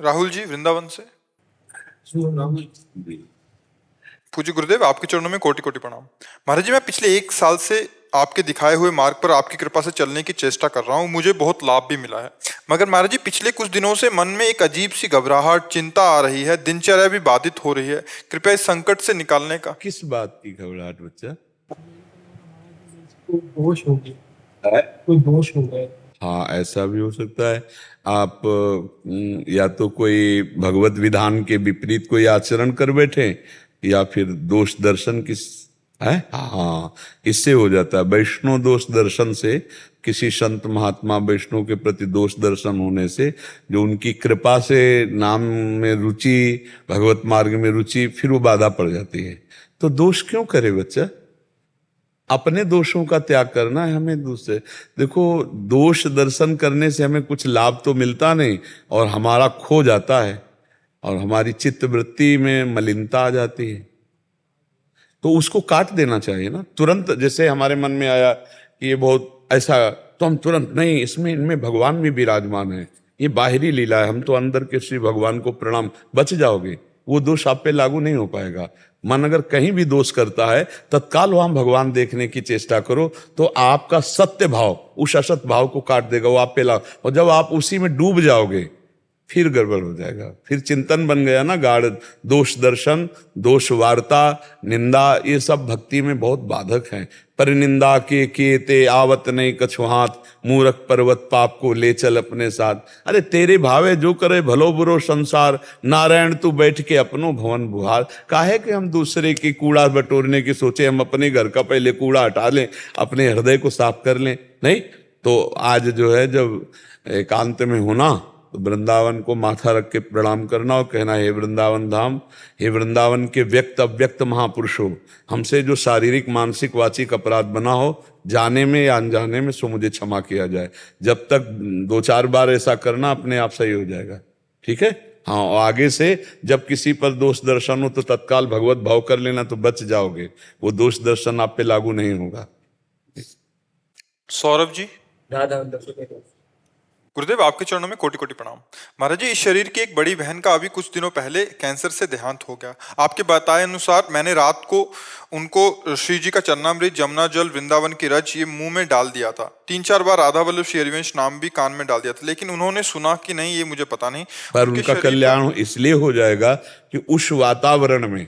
राहुल जी वृंदावन से। पूज्य गुरुदेव, आपके चरणों में कोटि कोटि प्रणाम। महाराज जी, मैं पिछले 1 साल से आपके दिखाए हुए मार्ग पर आपकी कृपा से चलने की चेष्टा कर रहा हूँ। मुझे बहुत लाभ भी मिला है, मगर महाराज जी पिछले कुछ दिनों से मन में एक अजीब सी घबराहट, चिंता आ रही है। दिनचर्या भी बाधित हो रही है। कृपया इस संकट से निकालने का। किस बात की घबराहट बच्चा? कोई दोष हो गया, कोई दोष हो गया। हाँ, ऐसा भी हो सकता है। आप या तो कोई भगवत विधान के विपरीत कोई आचरण कर बैठे, या फिर दोष दर्शन किस है। हाँ, इससे हो जाता है। वैष्णव दोष दर्शन से, किसी संत महात्मा वैष्णव के प्रति दोष दर्शन होने से, जो उनकी कृपा से नाम में रुचि, भगवत मार्ग में रुचि, फिर वो बाधा पड़ जाती है। तो दोष क्यों करे बच्चा? अपने दोषों का त्याग करना है हमें। दूसरे देखो, दोष दर्शन करने से हमें कुछ लाभ तो मिलता नहीं, और हमारा खो जाता है, और हमारी चित्त वृत्ति में मलिनता आ जाती है। तो उसको काट देना चाहिए ना तुरंत। जैसे हमारे मन में आया कि ये बहुत ऐसा, तो हम तुरंत नहीं, इसमें इनमें भगवान भी विराजमान है, ये बाहरी लीला है, हम तो अंदर के श्री भगवान को प्रणाम, बच जाओगे। वो दोष आप पे लागू नहीं हो पाएगा। मन अगर कहीं भी दोष करता है, तत्काल वहां भगवान देखने की चेष्टा करो, तो आपका सत्य भाव उस असत भाव को काट देगा, वो आप पे लागू। और जब आप उसी में डूब जाओगे, फिर गड़बड़ हो जाएगा। फिर चिंतन बन गया ना गाढ़। दोष दर्शन, दोष वार्ता, निंदा, ये सब भक्ति में बहुत बाधक हैं। पर निंदा के ते आवत नहीं कछु हाथ, मूरख पर्वत पाप को ले चल अपने साथ। अरे तेरे भावे जो करे भलो बुरो संसार, नारायण तू बैठ के अपनो भवन बुहार। काहे कि हम दूसरे की कूड़ा बटोरने की सोचे, हम अपने घर का पहले कूड़ा हटा लें, अपने हृदय को साफ कर लें। नहीं तो आज जो है, जब एकांत में होना, तो वृंदावन को माथा रख के प्रणाम करना और कहना, हे वृंदावन धाम, हे वृंदावन के व्यक्त अव्यक्त महापुरुषों, हमसे जो शारीरिक मानसिक वाचिक अपराध बना हो, जाने में या अनजाने में, सो मुझे क्षमा किया जाए। जब तक 2-4 बार ऐसा करना, अपने आप सही हो जाएगा। ठीक है। हाँ, और आगे से जब किसी पर दोष दर्शन हो तो तत्काल भगवत भाव कर लेना, तो बच जाओगे। वो दोष दर्शन आप पे लागू नहीं होगा। सौरभ जी। दादा गुरुदेव, आपके चरणों में कोटि कोटि प्रणाम। महाराज जी, इस शरीर की एक बड़ी बहन का अभी कुछ दिनों पहले कैंसर से देहांत हो गया। आपके बताए अनुसार मैंने रात को उनको श्री जी का चरणामृत, जमुना जल, वृंदावन की रज ये मुंह में डाल दिया था। 3-4 बार राधा वल्लभ श्री हरिवंश नाम भी कान में डाल दिया था, लेकिन उन्होंने सुना कि नहीं ये मुझे पता नहीं। पर उनका कल्याण इसलिए हो जाएगा कि उस वातावरण में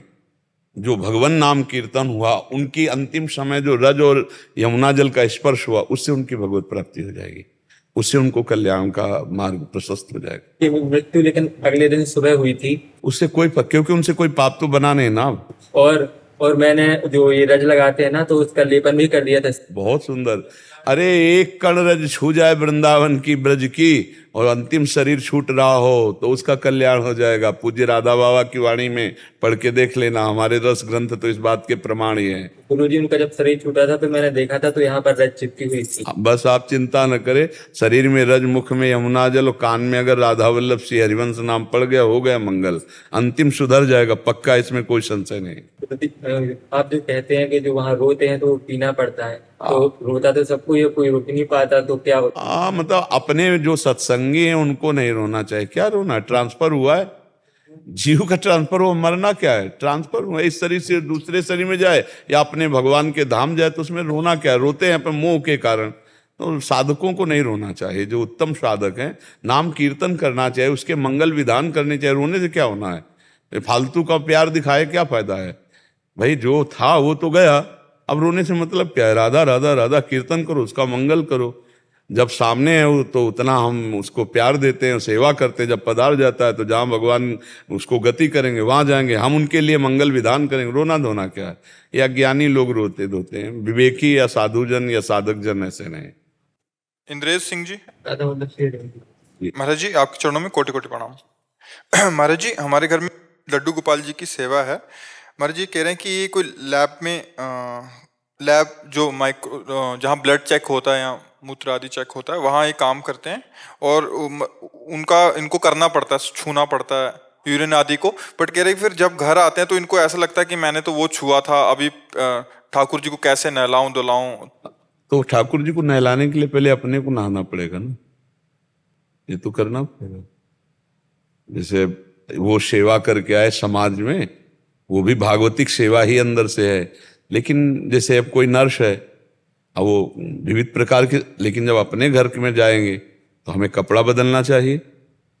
जो भगवान नाम कीर्तन हुआ, उनकी अंतिम समय जो रज और यमुना जल का स्पर्श हुआ, उससे उनकी भगवत प्राप्ति हो जाएगी। उससे उनको कल्याण का मार्ग प्रशस्त हो जाएगा। मृत्यु लेकिन अगले दिन सुबह हुई थी। उससे कोई क्योंकि उनसे कोई पाप तो बना नहीं ना। और मैंने जो ये रज लगाते हैं ना, तो उसका लेपन भी कर दिया था। बहुत सुंदर। अरे एक कण रज छू जाए वृंदावन की ब्रज की, और अंतिम शरीर छूट रहा हो, तो उसका कल्याण हो जाएगा। पूज्य राधा बाबा की वाणी में पढ़ के देख लेना, हमारे रस ग्रंथ तो इस बात के प्रमाण ही हैं। गुरुजी, उनका जब शरीर छूटा था तो मैंने देखा था, तो यहाँ पर रज चिपकी हुई थी। बस आप चिंता न करें, शरीर में रज, मुख में यमुना जल, और कान में अगर राधा वल्लभ श्री हरिवंश नाम पड़ गया, हो गया मंगल। अंतिम सुधर जाएगा पक्का, इसमें कोई संशय नहीं। आप जो कहते हैं कि जो वहाँ रोते हैं तो पीना पड़ता है, तो रोता तो सबको, ये कोई रुक नहीं पाता, तो क्या होता? मतलब अपने जो सत्संगी हैं उनको नहीं रोना चाहिए। क्या रोना? ट्रांसफर हुआ है, जीव का ट्रांसफर हो, मरना क्या है? ट्रांसफर हुआ, इस शरीर से दूसरे शरीर में जाए या अपने भगवान के धाम जाए, तो उसमें रोना क्या है? रोते हैं अपन मोह के कारण। तो साधकों को नहीं रोना चाहिए। जो उत्तम साधक हैं, नाम कीर्तन करना चाहिए, उसके मंगल विधान करने चाहिए। रोने से क्या होना है? फालतू का प्यार दिखाए क्या फायदा है भाई? जो था वो तो गया, अब रोने से मतलब क्या है? राधा राधा राधा कीर्तन करो, उसका मंगल करो। जब सामने है वो, तो उतना हम उसको प्यार देते हैं, सेवा करते हैं। जब पधार जाता है, तो जहाँ भगवान उसको गति करेंगे वहां जाएंगे, हम उनके लिए मंगल विधान करेंगे। रोना धोना क्या है? या ज्ञानी लोग रोते धोते हैं, विवेकी या साधुजन या साधक जन ऐसे नहीं। इंद्रेश सिंह जी। मतलब महाराज जी, आपके चरणों में कोटि कोटि प्रणाम। महाराज जी, हमारे घर में लड्डू गोपाल जी की सेवा है। महाराज जी कह रहे हैं कि ये कोई लैब जो माइक्रो, जहाँ ब्लड चेक होता है या मूत्र आदि चेक होता है, वहाँ ये काम करते हैं। और इनको करना पड़ता है, छूना पड़ता है यूरिन आदि को। बट कह रहे फिर जब घर आते हैं तो इनको ऐसा लगता है कि मैंने तो वो छुआ था, अभी ठाकुर जी को कैसे नहलाऊं धुलाऊं। तो ठाकुर जी को नहलाने के लिए पहले अपने को नहाना पड़ेगा ना, ये तो करना पड़ेगा। जैसे वो सेवा करके आए समाज में, वो भी भागवतिक सेवा ही अंदर से है। लेकिन जैसे अब कोई नर्स है, अब वो विविध प्रकार के, लेकिन जब अपने घर में जाएंगे तो हमें कपड़ा बदलना चाहिए,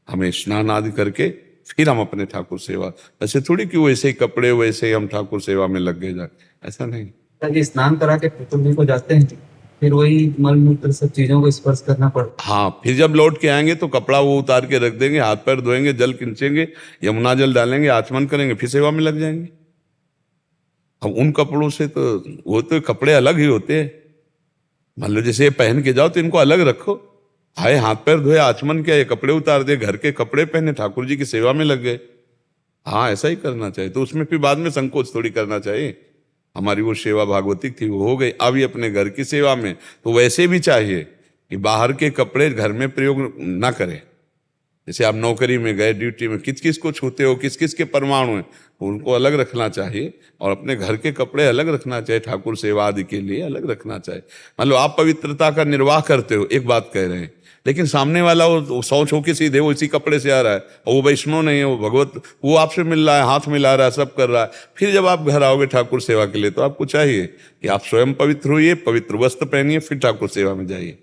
हमें स्नान आदि करके फिर हम अपने ठाकुर सेवा। ऐसे थोड़ी कि वैसे ही कपड़े वैसे ही हम ठाकुर सेवा में लग गए जाए, ऐसा नहीं। ताकि स्नान करा के ठाकुर जी को जाते हैं, फिर वही मल मूत्र सब चीजों को स्पर्श करना पड़ता हाँ, फिर जब लौट के आएंगे तो कपड़ा वो उतार के रख देंगे, हाथ पैर धोएंगे, जल खींचेंगे, यमुना जल डालेंगे, आचमन करेंगे, फिर सेवा में लग जाएंगे। अब उन कपड़ों से तो वो तो कपड़े अलग ही होते हैं। मान लो जैसे ये पहन के जाओ तो इनको अलग रखो, आए हाथ पैर धोए, आचमन किया, ये कपड़े उतार दिए, घर के कपड़े पहने, ठाकुर जी की सेवा में लग गए। हाँ, ऐसा ही करना चाहिए। तो उसमें फिर बाद में संकोच थोड़ी करना चाहिए। हमारी वो सेवा भागवतिक थी, वो हो गई, अब ये अपने घर की सेवा में तो वैसे भी चाहिए कि बाहर के कपड़े घर में प्रयोग ना करें। जैसे आप नौकरी में गए, ड्यूटी में, किस किस को छूते हो, किस किस के परमाणु हैं, उनको अलग रखना चाहिए, और अपने घर के कपड़े अलग रखना चाहिए, ठाकुर सेवा आदि के लिए अलग रखना चाहिए। मान लो आप पवित्रता का निर्वाह करते हो, एक बात कह रहे हैं, लेकिन सामने वाला वो शौच होके सीधे वो इसी कपड़े से आ रहा है, और वो वैष्णव नहीं है, वो भगवत, वो आपसे मिल रहा है, हाथ मिला रहा है, सब कर रहा है। फिर जब आप घर आओगे ठाकुर सेवा के लिए तो आपको चाहिए कि आप स्वयं पवित्र होइए, पवित्र वस्त्र पहनिए, फिर ठाकुर सेवा में जाइए।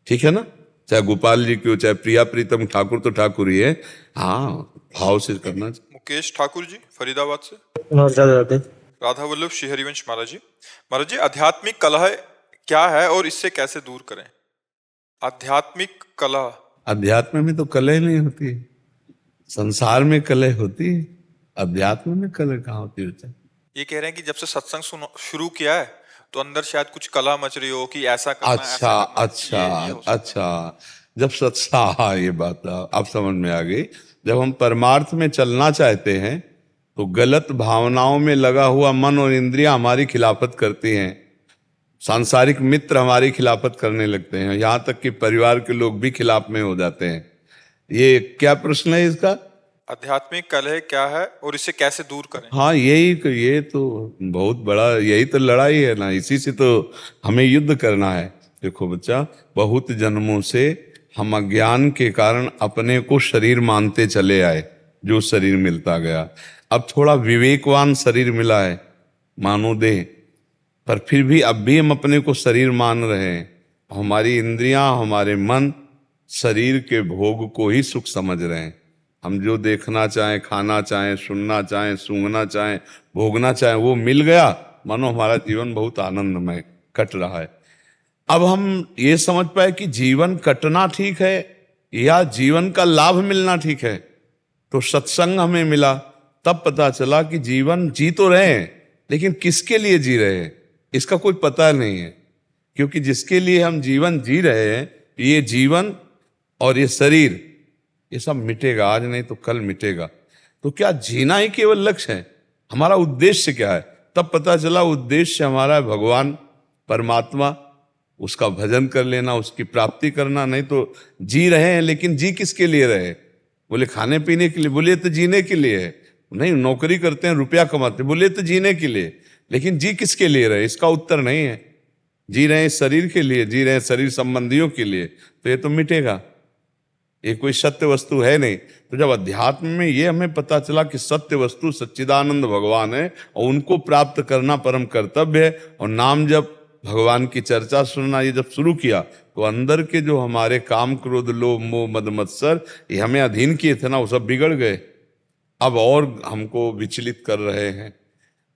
ठीक है ना? चाहे गोपाल जी की हो, चाहे प्रिया प्रीतम, ठाकुर तो ठाकुर ही है। हाँ, भाव से करना चाहिए। मुकेश ठाकुर जी फरीदाबाद से। है। राधा वल्लभ श्री हरिवंश महाराज जी। महाराज जी, आध्यात्मिक कलह क्या है और इससे कैसे दूर करें? आध्यात्मिक कलह। अध्यात्म में तो कलह नहीं होती, संसार में कलह होती है, अध्यात्म में कलह कहाँ होती है? ये कह रहे हैं कि जब से सत्संग शुरू किया है तो अंदर शायद कुछ कला मच रही हो कि ऐसा करना, अच्छा ऐसा करना। अच्छा ये हो सकता है। अच्छा, जब सत्सा, हाँ ये बात अब समझ में आ गई। जब हम परमार्थ में चलना चाहते हैं तो गलत भावनाओं में लगा हुआ मन और इंद्रियां हमारी खिलाफत करती हैं, सांसारिक मित्र हमारी खिलाफत करने लगते हैं, यहाँ तक कि परिवार के लोग भी खिलाफ में हो जाते हैं। ये क्या प्रश्न है इसका? आध्यात्मिक कलह क्या है और इसे कैसे दूर करें? हाँ, ये तो बहुत बड़ा, यही तो लड़ाई है ना, इसी से तो हमें युद्ध करना है। देखो बच्चा, बहुत जन्मों से हम अज्ञान के कारण अपने को शरीर मानते चले आए, जो शरीर मिलता गया। अब थोड़ा विवेकवान शरीर मिला है, मानो दे, पर फिर भी अब भी हम अपने को शरीर मान रहे हैं। हमारी इंद्रियां, हमारे मन शरीर के भोग को ही सुख समझ रहे हैं। हम जो देखना चाहें, खाना चाहें, सुनना चाहें, सूंघना चाहें, भोगना चाहें, वो मिल गया, मानो हमारा जीवन बहुत आनंदमय कट रहा है। अब हम ये समझ पाए कि जीवन कटना ठीक है या जीवन का लाभ मिलना ठीक है। तो सत्संग हमें मिला, तब पता चला कि जीवन जी तो रहे हैं, लेकिन किसके लिए जी रहे हैं इसका कोई पता नहीं है। क्योंकि जिसके लिए हम जीवन जी रहे हैं, ये जीवन और ये शरीर, ये सब मिटेगा, आज नहीं तो कल मिटेगा। तो क्या जीना ही केवल लक्ष्य है? हमारा उद्देश्य क्या है? तब पता चला उद्देश्य हमारा है भगवान परमात्मा, उसका भजन कर लेना, उसकी प्राप्ति करना। नहीं तो जी रहे हैं, लेकिन जी किसके लिए रहे? बोले खाने पीने के लिए, बोले तो जीने के लिए है। नहीं, नौकरी करते हैं, रुपया कमाते, बोले तो जीने के लिए, लेकिन जी किसके लिए रहे? इसका उत्तर नहीं है। जी रहे हैं शरीर के लिए, जी रहे हैं शरीर संबंधियों के लिए, तो ये तो मिटेगा, ये कोई सत्य वस्तु है नहीं। तो जब अध्यात्म में ये हमें पता चला कि सत्य वस्तु सच्चिदानंद भगवान है और उनको प्राप्त करना परम कर्तव्य है, और नाम जब भगवान की चर्चा सुनना ये जब शुरू किया, तो अंदर के जो हमारे काम, क्रोध, लोभ, मोह, मद, मत्सर ये हमें अधीन किए थे ना, वो सब बिगड़ गए। अब और हमको विचलित कर रहे हैं।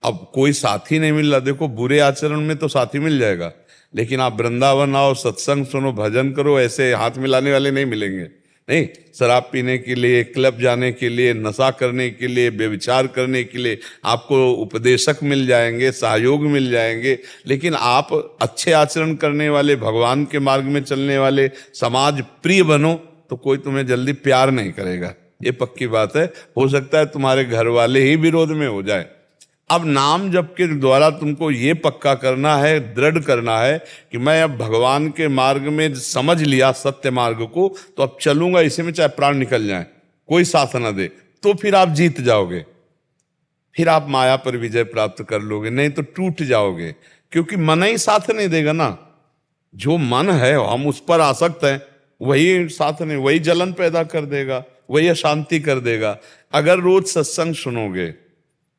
अब कोई साथी नहीं मिल रहा। देखो, बुरे आचरण में तो साथी मिल जाएगा, लेकिन आप वृंदावन आओ, सत्संग सुनो, भजन करो, ऐसे हाथ मिलाने वाले नहीं मिलेंगे। नहीं, शराब पीने के लिए, क्लब जाने के लिए, नशा करने के लिए, व्यभिचार करने के लिए आपको उपदेशक मिल जाएंगे, सहयोग मिल जाएंगे, लेकिन आप अच्छे आचरण करने वाले, भगवान के मार्ग में चलने वाले, समाज प्रिय बनो, तो कोई तुम्हें जल्दी प्यार नहीं करेगा। ये पक्की बात है। हो सकता है तुम्हारे घर वाले ही विरोध में हो जाए। अब नाम जप के द्वारा तुमको ये पक्का करना है, दृढ़ करना है कि मैं अब भगवान के मार्ग में समझ लिया सत्य मार्ग को, तो अब चलूंगा इसी में, चाहे प्राण निकल जाए, कोई साथ ना दे, तो फिर आप जीत जाओगे, फिर आप माया पर विजय प्राप्त कर लोगे। नहीं तो टूट जाओगे, क्योंकि मन ही साथ नहीं देगा ना। जो मन है, हम उस पर आसक्त हैं, वही साथ नहीं, वही जलन पैदा कर देगा। वही अशांति कर देगा। अगर रोज सत्संग सुनोगे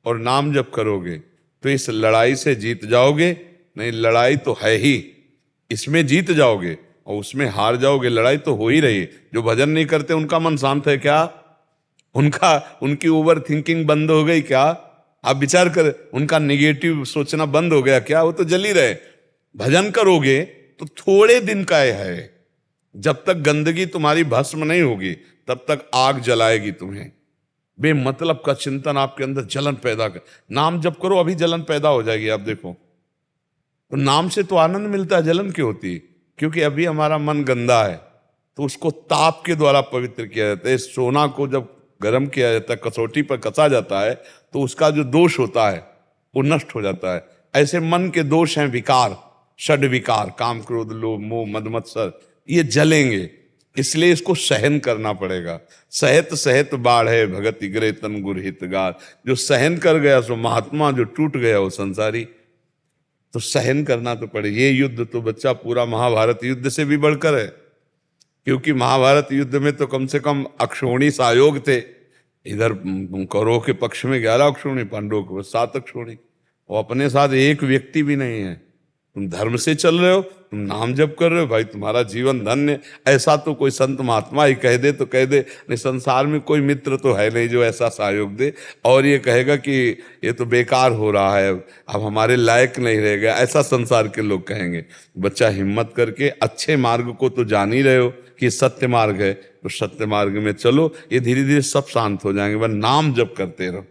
और नाम जप करोगे तो इस लड़ाई से जीत जाओगे। नहीं, लड़ाई तो है ही, इसमें जीत जाओगे और उसमें हार जाओगे। लड़ाई तो हो ही रही है। जो भजन नहीं करते उनका मन शांत है क्या? उनकी ओवर थिंकिंग बंद हो गई क्या? आप विचार कर, उनका निगेटिव सोचना बंद हो गया क्या? वो तो जल ही रहे। भजन करोगे तो थोड़े दिन का है, जब तक गंदगी तुम्हारी भस्म नहीं होगी तब तक आग जलाएगी तुम्हें। बेमतलब का चिंतन आपके अंदर जलन पैदा कर, नाम जप करो, अभी जलन पैदा हो जाएगी। आप देखो, तो नाम से तो आनंद मिलता है, जलन क्यों होती है? क्योंकि अभी हमारा मन गंदा है, तो उसको ताप के द्वारा पवित्र किया जाता है। इस सोना को जब गर्म किया जाता है, कसौटी पर कसा जाता है, तो उसका जो दोष होता है वो नष्ट हो जाता है। ऐसे मन के दोष हैं विकार, षड विकार, काम क्रोध लोभ मोह मद मत्सर, ये जलेंगे। इसलिए इसको सहन करना पड़ेगा। सहत सहत बाढ़ भगत इगरे तन गुर हितगार। जो सहन कर गया सो महात्मा, जो टूट गया वो संसारी। तो सहन करना तो पड़े। ये युद्ध तो बच्चा पूरा महाभारत युद्ध से भी बढ़कर है, क्योंकि महाभारत युद्ध में तो कम से कम अक्षोणी सायोग थे। इधर कौरवों के पक्ष में 11 अक्षोणी, पांडवों के 7 अक्षोणी, और अपने साथ एक व्यक्ति भी नहीं है। तुम धर्म से चल रहे हो, तुम नाम जप कर रहे हो, भाई तुम्हारा जीवन धन्य। ऐसा तो कोई संत महात्मा ही कह दे तो कह दे, नहीं संसार में कोई मित्र तो है नहीं जो ऐसा सहयोग दे और ये कहेगा कि ये तो बेकार हो रहा है, अब हमारे लायक नहीं रहेगा, ऐसा संसार के लोग कहेंगे। बच्चा हिम्मत करके अच्छे मार्ग को तो जान ही रहे हो कि सत्य मार्ग है, तो सत्य मार्ग में चलो, ये धीरे धीरे सब शांत हो जाएंगे। बस नाम जप करते रहो,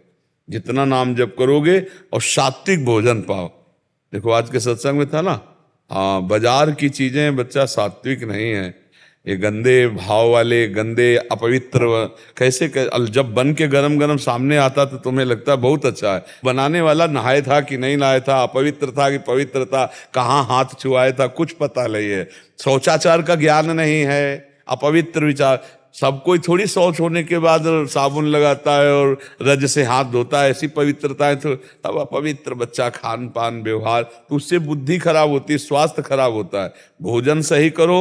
जितना नाम जप करोगे और सात्विक भोजन पाओ। देखो आज के सत्संग में था ना, हाँ, बाजार की चीजें बच्चा सात्विक नहीं है, ये गंदे भाव वाले, गंदे अपवित्र। कैसे जब बन के गरम गरम सामने आता तो तुम्हें लगता है बहुत अच्छा है, बनाने वाला नहाया था कि नहीं नहाया था, अपवित्र था कि पवित्र था, कहाँ हाथ छुआया था, कुछ पता नहीं है। शौचाचार का ज्ञान नहीं है, अपवित्र विचार। सब कोई थोड़ी शौच होने के बाद साबुन लगाता है और रज से हाथ धोता है, ऐसी पवित्रता है। तो अब अपवित्र बच्चा खान पान व्यवहार, तो उससे बुद्धि खराब होती है, स्वास्थ्य खराब होता है। भोजन सही करो।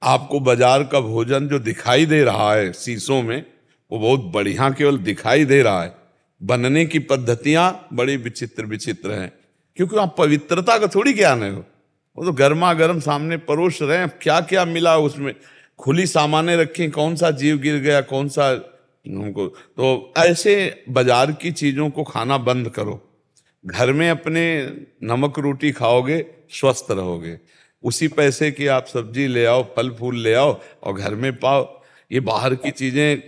आपको बाजार का भोजन जो दिखाई दे रहा है शीशों में, वो बहुत बढ़िया केवल दिखाई दे रहा है, बनने की पद्धतियां बड़ी विचित्र विचित्र हैं, क्योंकि आप पवित्रता का थोड़ी ज्ञान है। वो तो गर्मा गर्म सामने परोस रहे हैं, क्या क्या मिला उसमें, खुली सामानें रखी, कौन सा जीव गिर गया, कौन सा उनको। तो ऐसे बाजार की चीजों को खाना बंद करो। घर में अपने नमक रोटी खाओगे, स्वस्थ रहोगे। उसी पैसे की आप सब्जी ले आओ, फल फूल ले आओ और घर में पाओ। ये बाहर की चीजें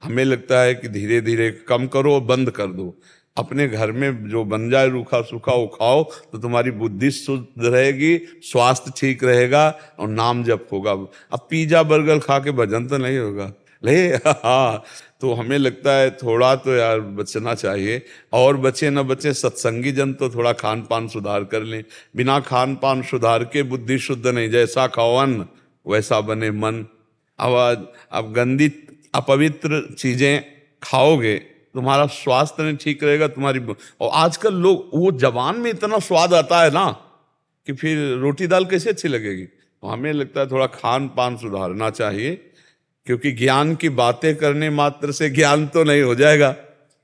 हमें लगता है कि धीरे धीरे कम करो, बंद कर दो। अपने घर में जो बन जाए रूखा सूखा वो खाओ, तो तुम्हारी बुद्धि शुद्ध रहेगी, स्वास्थ्य ठीक रहेगा और नाम जप होगा। अब पिज्जा बर्गर खा के भजन तो नहीं होगा ले। हाँ, तो हमें लगता है थोड़ा तो यार बचना चाहिए। और बचे न बचे सत्संगी जन तो थोड़ा खान पान सुधार कर लें। बिना खान पान सुधार के बुद्धि शुद्ध नहीं, जैसा खाओ अन्न वैसा बने मन। अब गंदी अपवित्र चीजें खाओगे, तुम्हारा स्वास्थ्य नहीं ठीक रहेगा, तुम्हारी। और आजकल लोग, वो जबान में इतना स्वाद आता है ना कि फिर रोटी दाल कैसे अच्छी लगेगी। तो हमें लगता है थोड़ा खान पान सुधारना चाहिए, क्योंकि ज्ञान की बातें करने मात्र से ज्ञान तो नहीं हो जाएगा।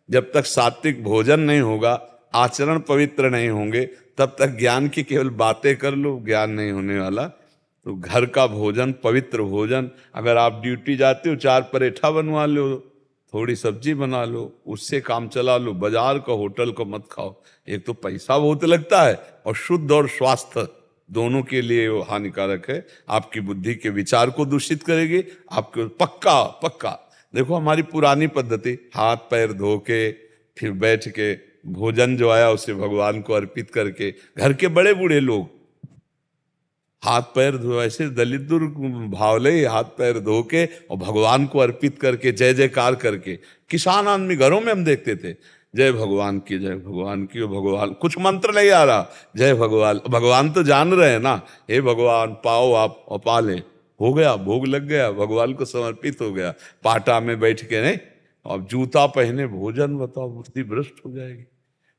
जब तक सात्विक भोजन नहीं होगा, आचरण पवित्र नहीं होंगे, तब तक ज्ञान की केवल बातें कर लो, ज्ञान नहीं होने वाला। तो घर का भोजन, पवित्र भोजन, अगर आप ड्यूटी जाते हो 4 परेठा बनवा लो, थोड़ी सब्जी बना लो, उससे काम चला लो। बाजार का होटल को मत खाओ, एक तो पैसा बहुत लगता है और शुद्ध और स्वास्थ्य दोनों के लिए वो हानिकारक है। आपकी बुद्धि के विचार को दूषित करेगी। आपको पक्का पक्का देखो, हमारी पुरानी पद्धति, हाथ पैर धो के फिर बैठ के भोजन जो आया उसे भगवान को अर्पित करके, घर के बड़े बूढ़े लोग हाथ पैर धो, ऐसे दलित भावले हाथ पैर धो के और भगवान को अर्पित करके, जय जयकार करके। किसान आदमी घरों में हम देखते थे, जय भगवान की, जय भगवान की। भगवान कुछ मंत्र नहीं आ रहा, जय भगवान। भगवान तो जान रहे हैं ना, हे भगवान पाओ आप और पाले, हो गया, भोग लग गया, भगवान को समर्पित हो गया। पाटा में बैठ के नहीं, अब जूता पहने भोजन, बताओ बुद्धि भ्रष्ट हो जाएगी।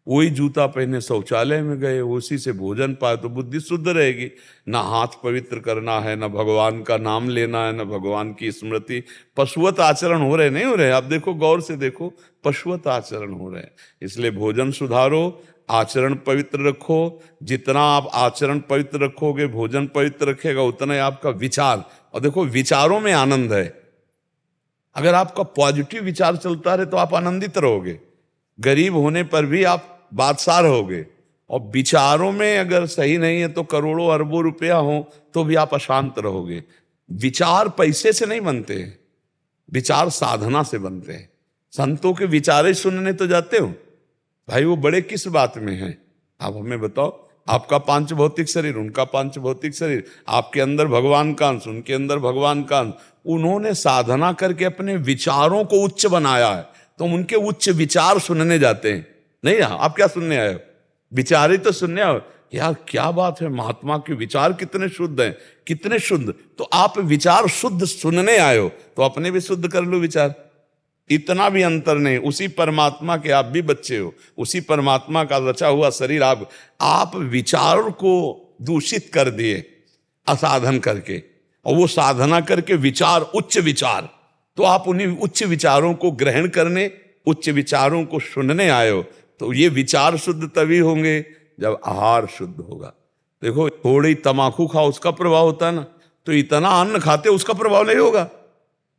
वही जूता पहने शौचालय में गए, उसी से भोजन पाए तो बुद्धि शुद्ध रहेगी। ना हाथ पवित्र करना है, ना भगवान का नाम लेना है, ना भगवान की स्मृति। पशुवत आचरण हो रहे नहीं हो रहे? आप देखो, गौर से देखो, पशुवत आचरण हो रहे हैं। इसलिए भोजन सुधारो, आचरण पवित्र रखो। जितना आप आचरण पवित्र रखोगे, भोजन पवित्र रखेगा, उतना ही आपका विचार। और देखो, विचारों में आनंद है। अगर आपका पॉजिटिव विचार चलता रहे तो आप आनंदित रहोगे, गरीब होने पर भी आप बादशाह रहोगे। और विचारों में अगर सही नहीं है तो करोड़ों अरबों रुपया हो तो भी आप अशांत रहोगे। विचार पैसे से नहीं बनते, विचार साधना से बनते हैं। संतों के विचारे सुनने तो जाते हो भाई, वो बड़े किस बात में हैं? आप हमें बताओ। आपका पांच भौतिक शरीर, उनका पांच भौतिक शरीर, आपके अंदर भगवान का अंश, उनके अंदर भगवान का अंश। उन्होंने साधना करके अपने विचारों को उच्च बनाया है, तो उनके उच्च विचार सुनने जाते हैं। नहीं, आप क्या सुनने आए हो? विचार ही तो सुनने आओ। यार क्या बात है, महात्मा के विचार कितने शुद्ध हैं, कितने शुद्ध। तो आप विचार शुद्ध सुनने आए हो, तो अपने भी शुद्ध कर लो विचार। इतना भी अंतर नहीं, उसी परमात्मा के आप भी बच्चे हो, उसी परमात्मा का रचा हुआ शरीर। आप विचार को दूषित कर दिए असाधन करके, और वो साधना करके विचार, उच्च विचार, तो आप उन्हीं उच्च विचारों को ग्रहण करने, उच्च विचारों को सुनने आए हो। तो ये विचार शुद्ध तभी होंगे जब आहार शुद्ध होगा। देखो, थोड़ी तमाकू खाओ, उसका प्रभाव होता है ना, तो इतना अन्न खाते उसका प्रभाव नहीं होगा।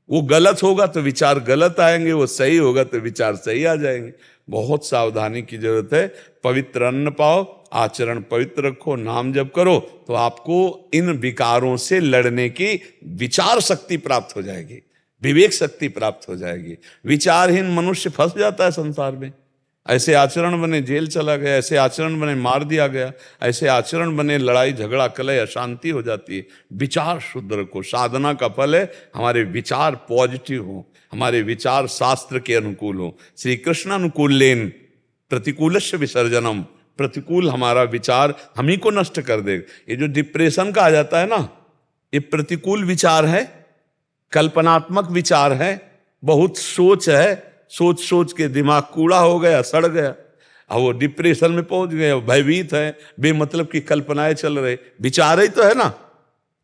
वो गलत होगा तो विचार गलत आएंगे, वो सही होगा तो विचार सही आ जाएंगे। बहुत सावधानी की जरूरत है। पवित्र अन्न पाओ, आचरण पवित्र रखो, नाम जप करो, तो आपको इन विकारों से लड़ने की विचार शक्ति प्राप्त हो जाएगी, विवेक शक्ति प्राप्त हो जाएगी। विचारहीन मनुष्य फंस जाता है संसार में। ऐसे आचरण बने जेल चला गया, ऐसे आचरण बने मार दिया गया, ऐसे आचरण बने लड़ाई झगड़ा कलह अशांति हो जाती है। विचार शुद्ध रखो। साधना का फल है हमारे विचार पॉजिटिव हो, हमारे विचार शास्त्र के अनुकूल हो। श्री कृष्ण अनुकूलेन प्रतिकूलस्य विसर्जनम। प्रतिकूल हमारा विचार हम ही को नष्ट कर देगा। ये जो डिप्रेशन का आ जाता है ना, ये प्रतिकूल विचार है, कल्पनात्मक विचार है, बहुत सोच है। सोच सोच के दिमाग कूड़ा हो गया, सड़ गया, अब वो डिप्रेशन में पहुंच गए, भयभीत है, बेमतलब की कल्पनाएं चल रहे। विचार ही तो है ना।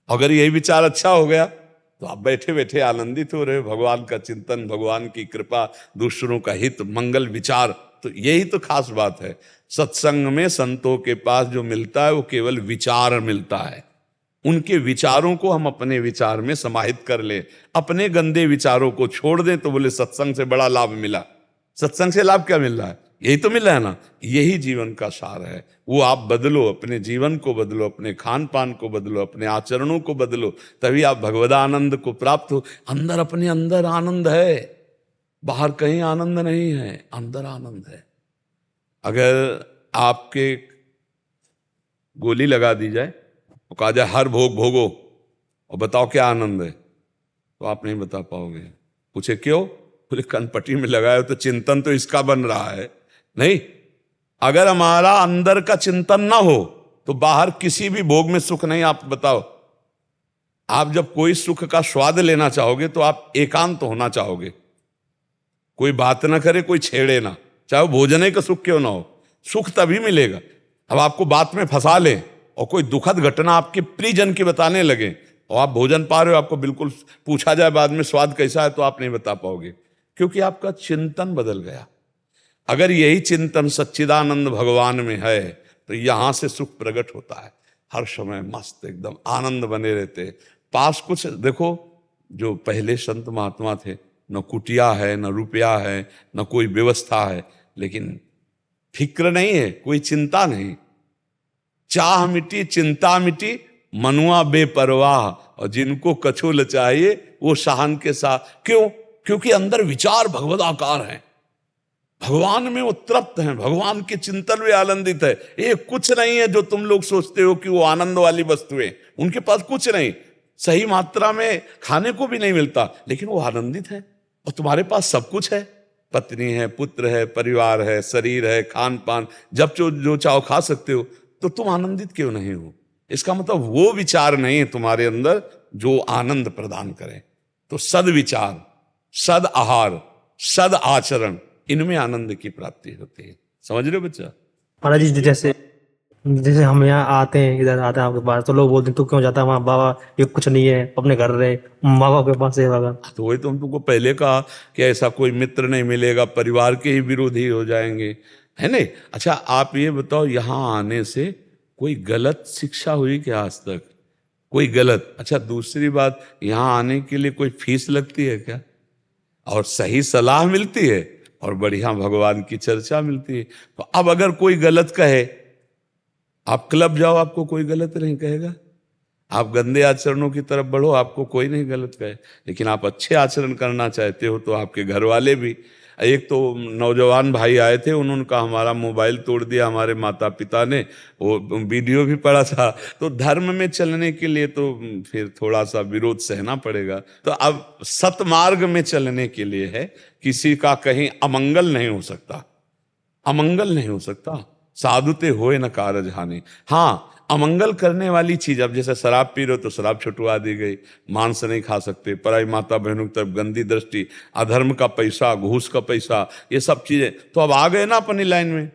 अगर यही विचार अच्छा हो गया तो आप बैठे बैठे आनंदित हो रहे हो। भगवान का चिंतन, भगवान की कृपा, दूसरों का हित, मंगल विचार, तो यही तो खास बात है। सत्संग में संतों के पास जो मिलता है वो केवल विचार मिलता है। उनके विचारों को हम अपने विचार में समाहित कर ले, अपने गंदे विचारों को छोड़ दें, तो बोले सत्संग से बड़ा लाभ मिला। सत्संग से लाभ क्या मिल रहा है? यही तो मिल रहा है ना। यही जीवन का सार है। वो आप बदलो, अपने जीवन को बदलो, अपने खान पान को बदलो, अपने आचरणों को बदलो, तभी आप भगवदानंद को प्राप्त हो। अंदर, अपने अंदर आनंद है, बाहर कहीं आनंद नहीं है, अंदर आनंद है। अगर आपके गोली लगा दी जाए, वो कहा जाए हर भोग भोगो और बताओ क्या आनंद है, तो आप नहीं बता पाओगे। पूछे क्यों? बोले कनपट्टी में लगाए तो चिंतन तो इसका बन रहा है। नहीं, अगर हमारा अंदर का चिंतन ना हो तो बाहर किसी भी भोग में सुख नहीं। आप बताओ, आप जब कोई सुख का स्वाद लेना चाहोगे तो आप एकांत होना चाहोगे, कोई बात ना करे, कोई छेड़े ना, चाहे वो भोजन का सुख क्यों ना हो, सुख तभी मिलेगा। अब आपको बात में फंसा ले और कोई दुखद घटना आपके प्रियजन की बताने लगे और आप भोजन पा रहे हो, आपको बिल्कुल पूछा जाए बाद में स्वाद कैसा है, तो आप नहीं बता पाओगे, क्योंकि आपका चिंतन बदल गया। अगर यही चिंतन सच्चिदानंद भगवान में है तो यहां से सुख प्रकट होता है। हर समय मस्त एकदम आनंद बने रहते। पास कुछ देखो, जो पहले संत महात्मा थे, न कुटिया है, न रुपया है, न कोई व्यवस्था है, लेकिन फिक्र नहीं है, कोई चिंता नहीं। चाह मिटी, चिंता मिटी, मनुआ बेपरवाह, और जिनको कछुल चाहिए वो शाहन के साथ। क्यों? क्योंकि अंदर विचार भगवदाकार है, भगवान में वो तृप्त हैं, भगवान के चिंतन में आनंदित है। ये कुछ नहीं है जो तुम लोग सोचते हो कि वो आनंद वाली वस्तुएं, उनके पास कुछ नहीं, सही मात्रा में खाने को भी नहीं मिलता, लेकिन वो आनंदित है। और तुम्हारे पास सब कुछ है, पत्नी है, पुत्र है, परिवार है, शरीर है, खान पान, जब जो चाहो खा सकते हो, तो तुम आनंदित क्यों नहीं हो? इसका मतलब वो विचार नहीं है तुम्हारे अंदर जो आनंद प्रदान करे। तो सद विचार, सद आहार, सद आचरण, इनमें आनंद की प्राप्ति होती है। समझ रहे हो बच्चा? महाराज जी जैसे जैसे हम यहाँ आते हैं, इधर आते हैं आपके पास, तो लोग बोलते हैं तू क्यों जाता है वहाँ, बाबा ये कुछ नहीं है, अपने घर रहे, माँ बाप के पास है बाबा। तो वही तो हम तुमको पहले कहा कि ऐसा कोई मित्र नहीं मिलेगा, परिवार के ही विरोधी हो जाएंगे, है नहीं? अच्छा आप ये बताओ, यहाँ आने से कोई गलत शिक्षा हुई क्या आज तक? कोई गलत? अच्छा दूसरी बात, यहाँ आने के लिए कोई फीस लगती है क्या? और सही सलाह मिलती है और बढ़िया भगवान की चर्चा मिलती है। तो अब अगर कोई गलत कहे, आप क्लब जाओ, आपको कोई गलत नहीं कहेगा। आप गंदे आचरणों की तरफ बढ़ो, आपको कोई नहीं गलत कहे। लेकिन आप अच्छे आचरण करना चाहते हो तो आपके घर वाले भी। एक तो नौजवान भाई आए थे, उन्होंने कहा हमारा मोबाइल तोड़ दिया हमारे माता पिता ने, वो वीडियो भी पड़ा था। तो धर्म में चलने के लिए तो फिर थोड़ा सा विरोध सहना पड़ेगा। तो अब सतमार्ग में चलने के लिए है, किसी का कहीं अमंगल नहीं हो सकता, अमंगल नहीं हो सकता। साधुते होए न कारज हानि। हाँ, अमंगल करने वाली चीज, अब जैसे शराब पी रहे हो तो शराब छुटवा दी गई, मांस नहीं खा सकते, पराई माता बहनों की तरफ गंदी दृष्टि, अधर्म का पैसा, घूस का पैसा, ये सब चीजें तो अब आ गए ना अपनी लाइन में।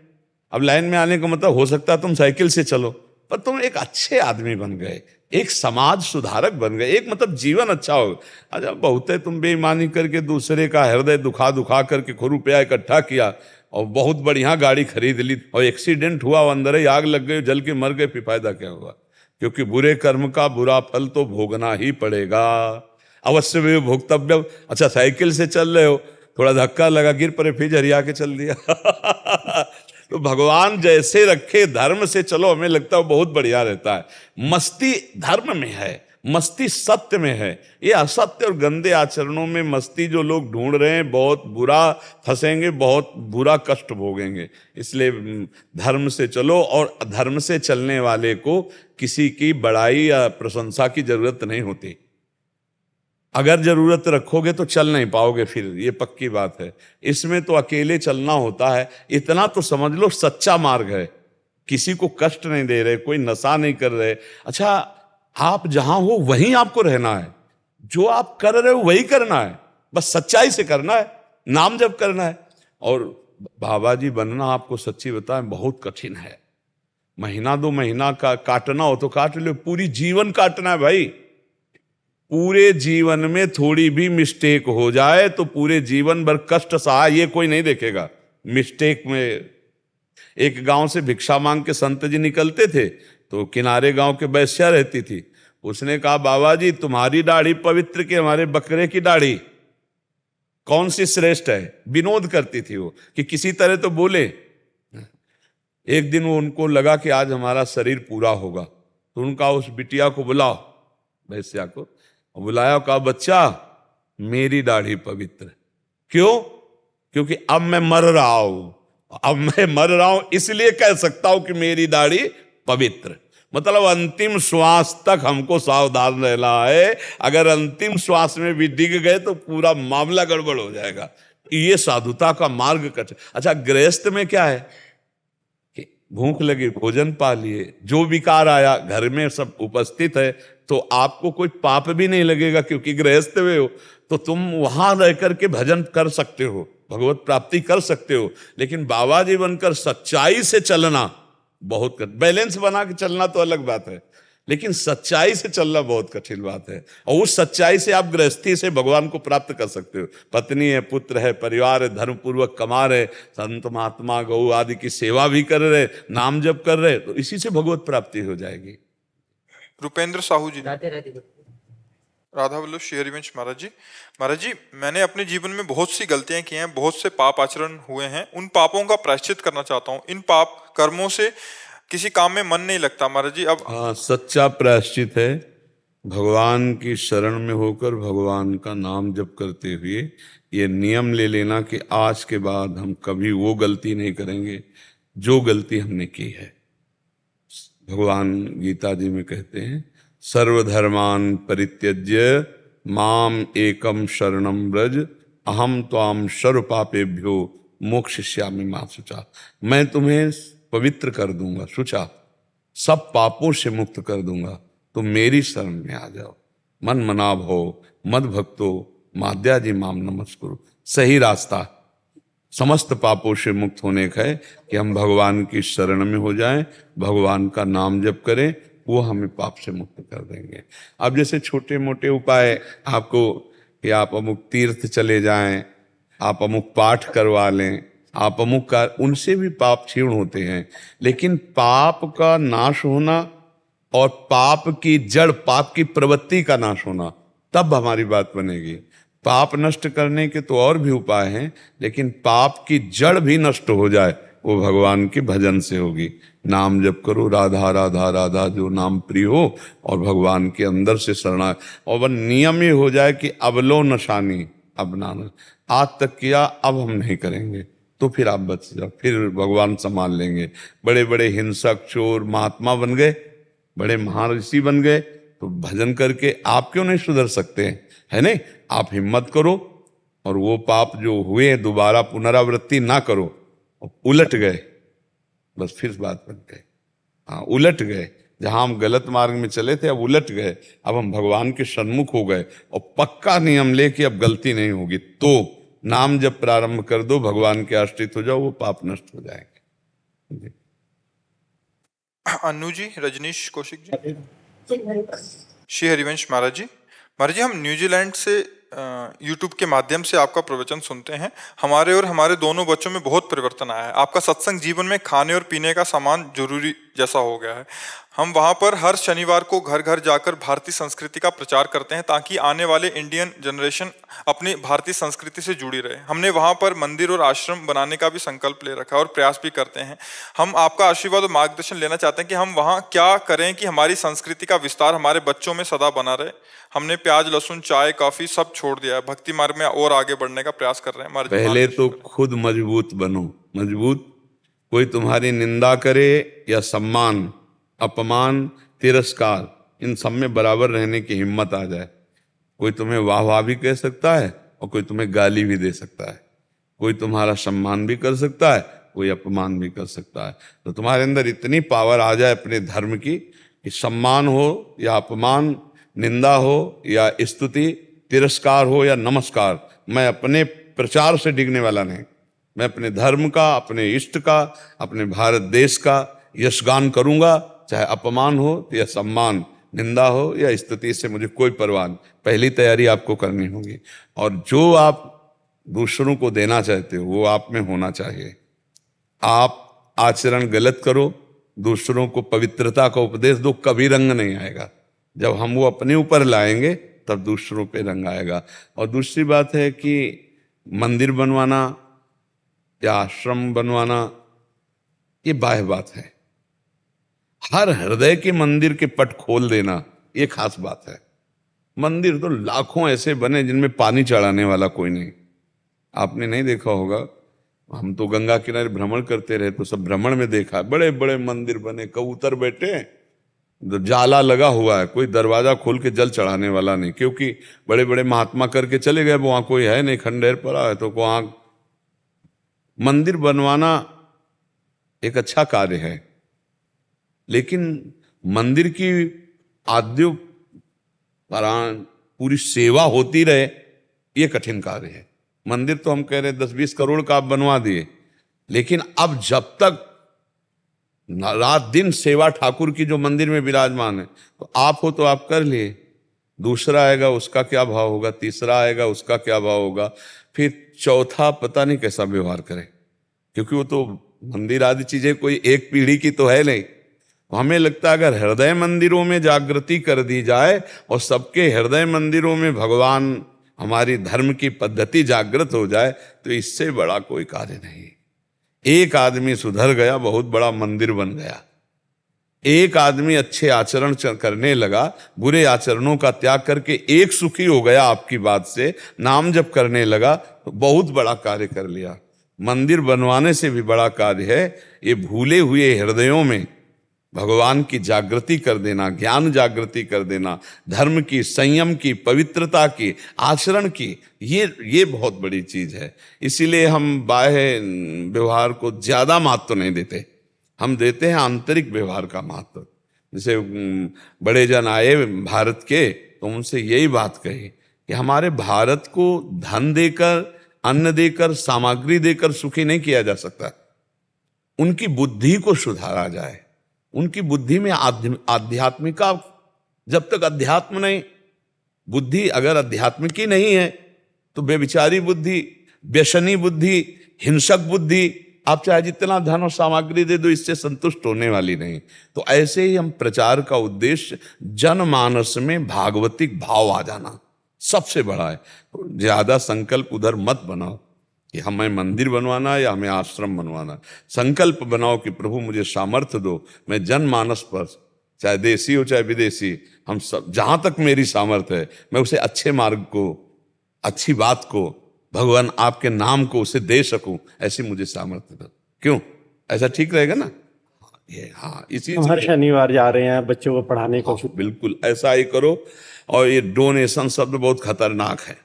अब लाइन में आने का मतलब हो सकता है तुम साइकिल से चलो, पर तुम एक अच्छे आदमी बन गए, एक समाज सुधारक बन गए, एक मतलब जीवन अच्छा हो। अच्छा बहुत है, तुम बेईमानी करके दूसरे का हृदय दुखा दुखा करके खूब रुपया इकट्ठा किया और बहुत बढ़िया गाड़ी खरीद ली और एक्सीडेंट हुआ, अंदर ही आग लग गई, जल के मर गए, फिर फायदा क्या हुआ? क्योंकि बुरे कर्म का बुरा फल तो भोगना ही पड़ेगा, अवश्य में भोक्तव्य। अच्छा साइकिल से चल रहे हो, थोड़ा धक्का लगा, गिर पड़े, फिर झरिया के चल दिया। तो भगवान जैसे रखे, धर्म से चलो, हमें लगता है बहुत बढ़िया रहता है। मस्ती धर्म में है, मस्ती सत्य में है। ये असत्य और गंदे आचरणों में मस्ती जो लोग ढूंढ रहे हैं, बहुत बुरा फंसेंगे, बहुत बुरा कष्ट भोगेंगे। इसलिए धर्म से चलो, और धर्म से चलने वाले को किसी की बड़ाई या प्रशंसा की जरूरत नहीं होती। अगर जरूरत रखोगे तो चल नहीं पाओगे, फिर ये पक्की बात है। इसमें तो अकेले चलना होता है। इतना तो समझ लो सच्चा मार्ग है, किसी को कष्ट नहीं दे रहे, कोई नशा नहीं कर रहे। अच्छा आप जहां हो वहीं आपको रहना है, जो आप कर रहे हो वही करना है, बस सच्चाई से करना है, नाम जप करना है। और बाबा जी बनना आपको सच्ची बताएं बहुत कठिन है। महीना दो महीना का काटना हो तो काट लो, पूरी जीवन काटना है भाई। पूरे जीवन में थोड़ी भी मिस्टेक हो जाए तो पूरे जीवन भर कष्ट सहा, ये कोई नहीं देखेगा। मिस्टेक में एक गांव से भिक्षा मांग के संत जी निकलते थे, तो किनारे गांव के वैश्या रहती थी। उसने कहा बाबा जी तुम्हारी दाढ़ी पवित्र कि हमारे बकरे की दाढ़ी, कौन सी श्रेष्ठ है? विनोद करती थी वो कि किसी तरह तो बोले। एक दिन वो उनको लगा कि आज हमारा शरीर पूरा होगा, तो उनका उस बिटिया को बुलाओ, वैश्या को बुलाया, कहा बच्चा मेरी दाढ़ी पवित्र। क्यों? क्योंकि अब मैं मर रहा हूं, अब मैं मर रहा हूं इसलिए कह सकता हूं कि मेरी दाढ़ी पवित्र। मतलब अंतिम श्वास तक हमको सावधान रहना है। अगर अंतिम श्वास में भी डिग गए तो पूरा मामला गड़बड़ हो जाएगा। ये साधुता का मार्ग कट। अच्छा गृहस्थ में क्या है कि भूख लगी भोजन पा लिए, जो विकार आया घर में सब उपस्थित है, तो आपको कोई पाप भी नहीं लगेगा, क्योंकि गृहस्थ में हो तो तुम वहां रह करके भजन कर सकते हो, भगवत प्राप्ति कर सकते हो। लेकिन बाबा जी बनकर सच्चाई से चलना बहुत बैलेंस बना के चलना तो अलग बात है, लेकिन सच्चाई से चलना बहुत कठिन बात है। और उस सच्चाई से आप गृहस्थी से भगवान को प्राप्त कर सकते हो। पत्नी है, पुत्र है, परिवार है, धर्म पूर्वक कमा रहे, संत महात्मा गौ आदि की सेवा भी कर रहे, नाम जप कर रहे, तो इसी से भगवत प्राप्ति हो जाएगी। रुपेंद्र साहू जी, राधे राधे। राधा वल्लभ शेयरवंश महाराज जी। महाराज जी मैंने अपने जीवन में बहुत सी गलतियां की हैं, बहुत से पाप आचरण हुए हैं, उन पापों का प्रायश्चित करना चाहता हूं। इन पाप कर्मों से किसी काम में मन नहीं लगता महाराज जी। अब हाँ, सच्चा प्रायश्चित है भगवान की शरण में होकर भगवान का नाम जप करते हुए ये नियम ले लेना कि आज के बाद हम कभी वो गलती नहीं करेंगे जो गलती हमने की है। भगवान गीता जी में कहते हैं सर्वधर्मान परित्यज्य माम एकम शरणम व्रज अहम त्वाम सर्व पापेभ्यो मोक्षयिष्यामि मा शुचा। मैं तुम्हें पवित्र कर दूंगा, शुचा, सब पापों से मुक्त कर दूंगा, तुम मेरी शरण में आ जाओ। मन मना भो मद भक्तो माद्याजी माम नमस्कुरु। सही रास्ता, समस्त पापों से मुक्त होने का है कि हम भगवान की शरण में हो जाएं, भगवान का नाम जप करें, वो हमें पाप से मुक्त कर देंगे। अब जैसे छोटे मोटे उपाय आपको कि आप अमुक तीर्थ चले जाएं, आप अमुक पाठ करवा लें, आप अमुक का, उनसे भी पाप क्षीण होते हैं। लेकिन पाप का नाश होना और पाप की जड़, पाप की प्रवृत्ति का नाश होना, तब हमारी बात बनेगी। पाप नष्ट करने के तो और भी उपाय हैं, लेकिन पाप की जड़ भी नष्ट हो जाए वो भगवान के भजन से होगी। नाम जप करो, राधा राधा राधा, जो नाम प्रिय हो, और भगवान के अंदर से शरणा, और वह नियम ये हो जाए कि अब लो नशानी अब ना, आज तक किया अब हम नहीं करेंगे, तो फिर आप बच जाओ, फिर भगवान संभाल लेंगे। बड़े बड़े हिंसक चोर महात्मा बन गए, बड़े महर्षि बन गए, तो भजन करके आप क्यों नहीं सुधर सकते हैं, है नहीं? आप हिम्मत करो और वो पाप जो हुए दोबारा पुनरावृत्ति ना करो। उलट गए, बस फिर बात बन गई। हाँ, उलट गए, जहां हम गलत मार्ग में चले थे अब उलट गए, अब हम भगवान के सन्मुख हो गए और पक्का नियम लेके अब गलती नहीं होगी। तो नाम जब प्रारंभ कर दो, भगवान के आश्रित हो जाओ, वो पाप नष्ट हो जाएंगे। अन्नू जी, रजनीश कौशिक जी, श्री हरिवंश महाराज जी, हम न्यूजीलैंड से यूट्यूब के माध्यम से आपका प्रवचन सुनते हैं। हमारे और हमारे दोनों बच्चों में बहुत परिवर्तन आया है। आपका सत्संग जीवन में खाने और पीने का सामान जरूरी जैसा हो गया है। हम वहां पर हर शनिवार को घर घर जाकर भारतीय संस्कृति का प्रचार करते हैं ताकि आने वाले इंडियन जनरेशन अपनी भारतीय संस्कृति से जुड़ी रहे। हमने वहां पर मंदिर और आश्रम बनाने का भी संकल्प ले रखा है और प्रयास भी करते हैं। हम आपका आशीर्वाद और मार्गदर्शन लेना चाहते हैं कि हम वहां क्या करें कि हमारी संस्कृति का विस्तार हमारे बच्चों में सदा बना रहे। हमने प्याज, लहसुन, चाय, कॉफी सब छोड़ दिया है। भक्ति मार्ग में और आगे बढ़ने का प्रयास कर रहे हैं। पहले तो खुद मजबूत बनो, मजबूत। कोई तुम्हारी निंदा करे या सम्मान, अपमान, तिरस्कार, इन सब में बराबर रहने की हिम्मत आ जाए। कोई तुम्हें वाह वाह भी कह सकता है और कोई तुम्हें गाली भी दे सकता है। कोई तुम्हारा सम्मान भी कर सकता है, कोई अपमान भी कर सकता है। तो तुम्हारे अंदर इतनी पावर आ जाए अपने धर्म की कि सम्मान हो या अपमान, निंदा हो या स्तुति, तिरस्कार हो या नमस्कार, मैं अपने प्रचार से डिगने वाला नहीं। मैं अपने धर्म का, अपने इष्ट का, अपने भारत देश का यशगान करूंगा, चाहे अपमान हो या सम्मान, निंदा हो या स्तुति, से मुझे कोई परवाह नहीं। पहली तैयारी आपको करनी होगी, और जो आप दूसरों को देना चाहते हो वो आप में होना चाहिए। आप आचरण गलत करो, दूसरों को पवित्रता का उपदेश दो, कभी रंग नहीं आएगा। जब हम वो अपने ऊपर लाएंगे तब दूसरों पे रंग आएगा। और दूसरी बात है कि मंदिर बनवाना या आश्रम बनवाना ये बाह्य बात है। हर हृदय के मंदिर के पट खोल देना ये खास बात है। मंदिर तो लाखों ऐसे बने जिनमें पानी चढ़ाने वाला कोई नहीं। आपने नहीं देखा होगा, हम तो गंगा किनारे भ्रमण करते रहे तो सब भ्रमण में देखा, बड़े बड़े मंदिर बने, कबूतर बैठे, जाला लगा हुआ है, कोई दरवाजा खोल के जल चढ़ाने वाला नहीं, क्योंकि बड़े बड़े महात्मा करके चले गए, वहां कोई है नहीं, खंडेर पड़ा है। तो वहां मंदिर बनवाना एक अच्छा कार्य है, लेकिन मंदिर की आद्य पराण पूरी सेवा होती रहे ये कठिन कार्य है। मंदिर तो हम कह रहे 10-20 करोड़ का आप बनवा दिए, लेकिन अब जब तक रात दिन सेवा ठाकुर की जो मंदिर में विराजमान है, तो आप हो तो आप कर लिए, दूसरा आएगा उसका क्या भाव होगा, तीसरा आएगा उसका क्या भाव होगा, फिर चौथा पता नहीं कैसा व्यवहार करे, क्योंकि वो तो मंदिर आदि चीजें कोई एक पीढ़ी की तो है नहीं। हमें लगता है अगर हृदय मंदिरों में जागृति कर दी जाए और सबके हृदय मंदिरों में भगवान, हमारी धर्म की पद्धति जागृत हो जाए, तो इससे बड़ा कोई कार्य नहीं। एक आदमी सुधर गया, बहुत बड़ा मंदिर बन गया। एक आदमी अच्छे आचरण करने लगा, बुरे आचरणों का त्याग करके एक सुखी हो गया आपकी बात से, नाम जप करने लगा, तो बहुत बड़ा कार्य कर लिया। मंदिर बनवाने से भी बड़ा कार्य है ये भूले हुए हृदयों में भगवान की जागृति कर देना, ज्ञान जागृति कर देना, धर्म की, संयम की, पवित्रता की, आचरण की, ये बहुत बड़ी चीज है। इसीलिए हम बाह्य व्यवहार को ज्यादा महत्व नहीं देते, हम देते हैं आंतरिक व्यवहार का महत्व। जैसे बड़े जन आए भारत के, तो उनसे यही बात कही कि हमारे भारत को धन देकर अन्न देकर, सामग्री देकर सुखी नहीं किया जा सकता। उनकी बुद्धि को सुधारा जाए, उनकी बुद्धि में आध्यात्मिका, जब तक अध्यात्म नहीं, बुद्धि अगर आध्यात्मिक ही नहीं है तो बेविचारी बुद्धि, व्यसनी बुद्धि, हिंसक बुद्धि, आप चाहे जितना धन और सामग्री दे दो, इससे संतुष्ट होने वाली नहीं। तो ऐसे ही हम प्रचार का उद्देश्य जनमानस में भागवतिक भाव आ जाना सबसे बड़ा है। ज्यादा संकल्प उधर मत बनाओ कि हमें मंदिर बनवाना या हमें आश्रम बनवाना। संकल्प बनाओ कि प्रभु मुझे सामर्थ्य दो, मैं जनमानस पर, चाहे देसी हो चाहे विदेशी, हम सब जहां तक मेरी सामर्थ्य है, मैं उसे अच्छे मार्ग को, अच्छी बात को, भगवान आपके नाम को उसे दे सकूं, ऐसी मुझे सामर्थ्य दो। क्यों? ऐसा ठीक रहेगा ना? ये हाँ, इसी हम हर शनिवार जा रहे हैं बच्चों को पढ़ाने को। बिल्कुल ऐसा ही करो। और ये डोनेशन शब्द बहुत खतरनाक है,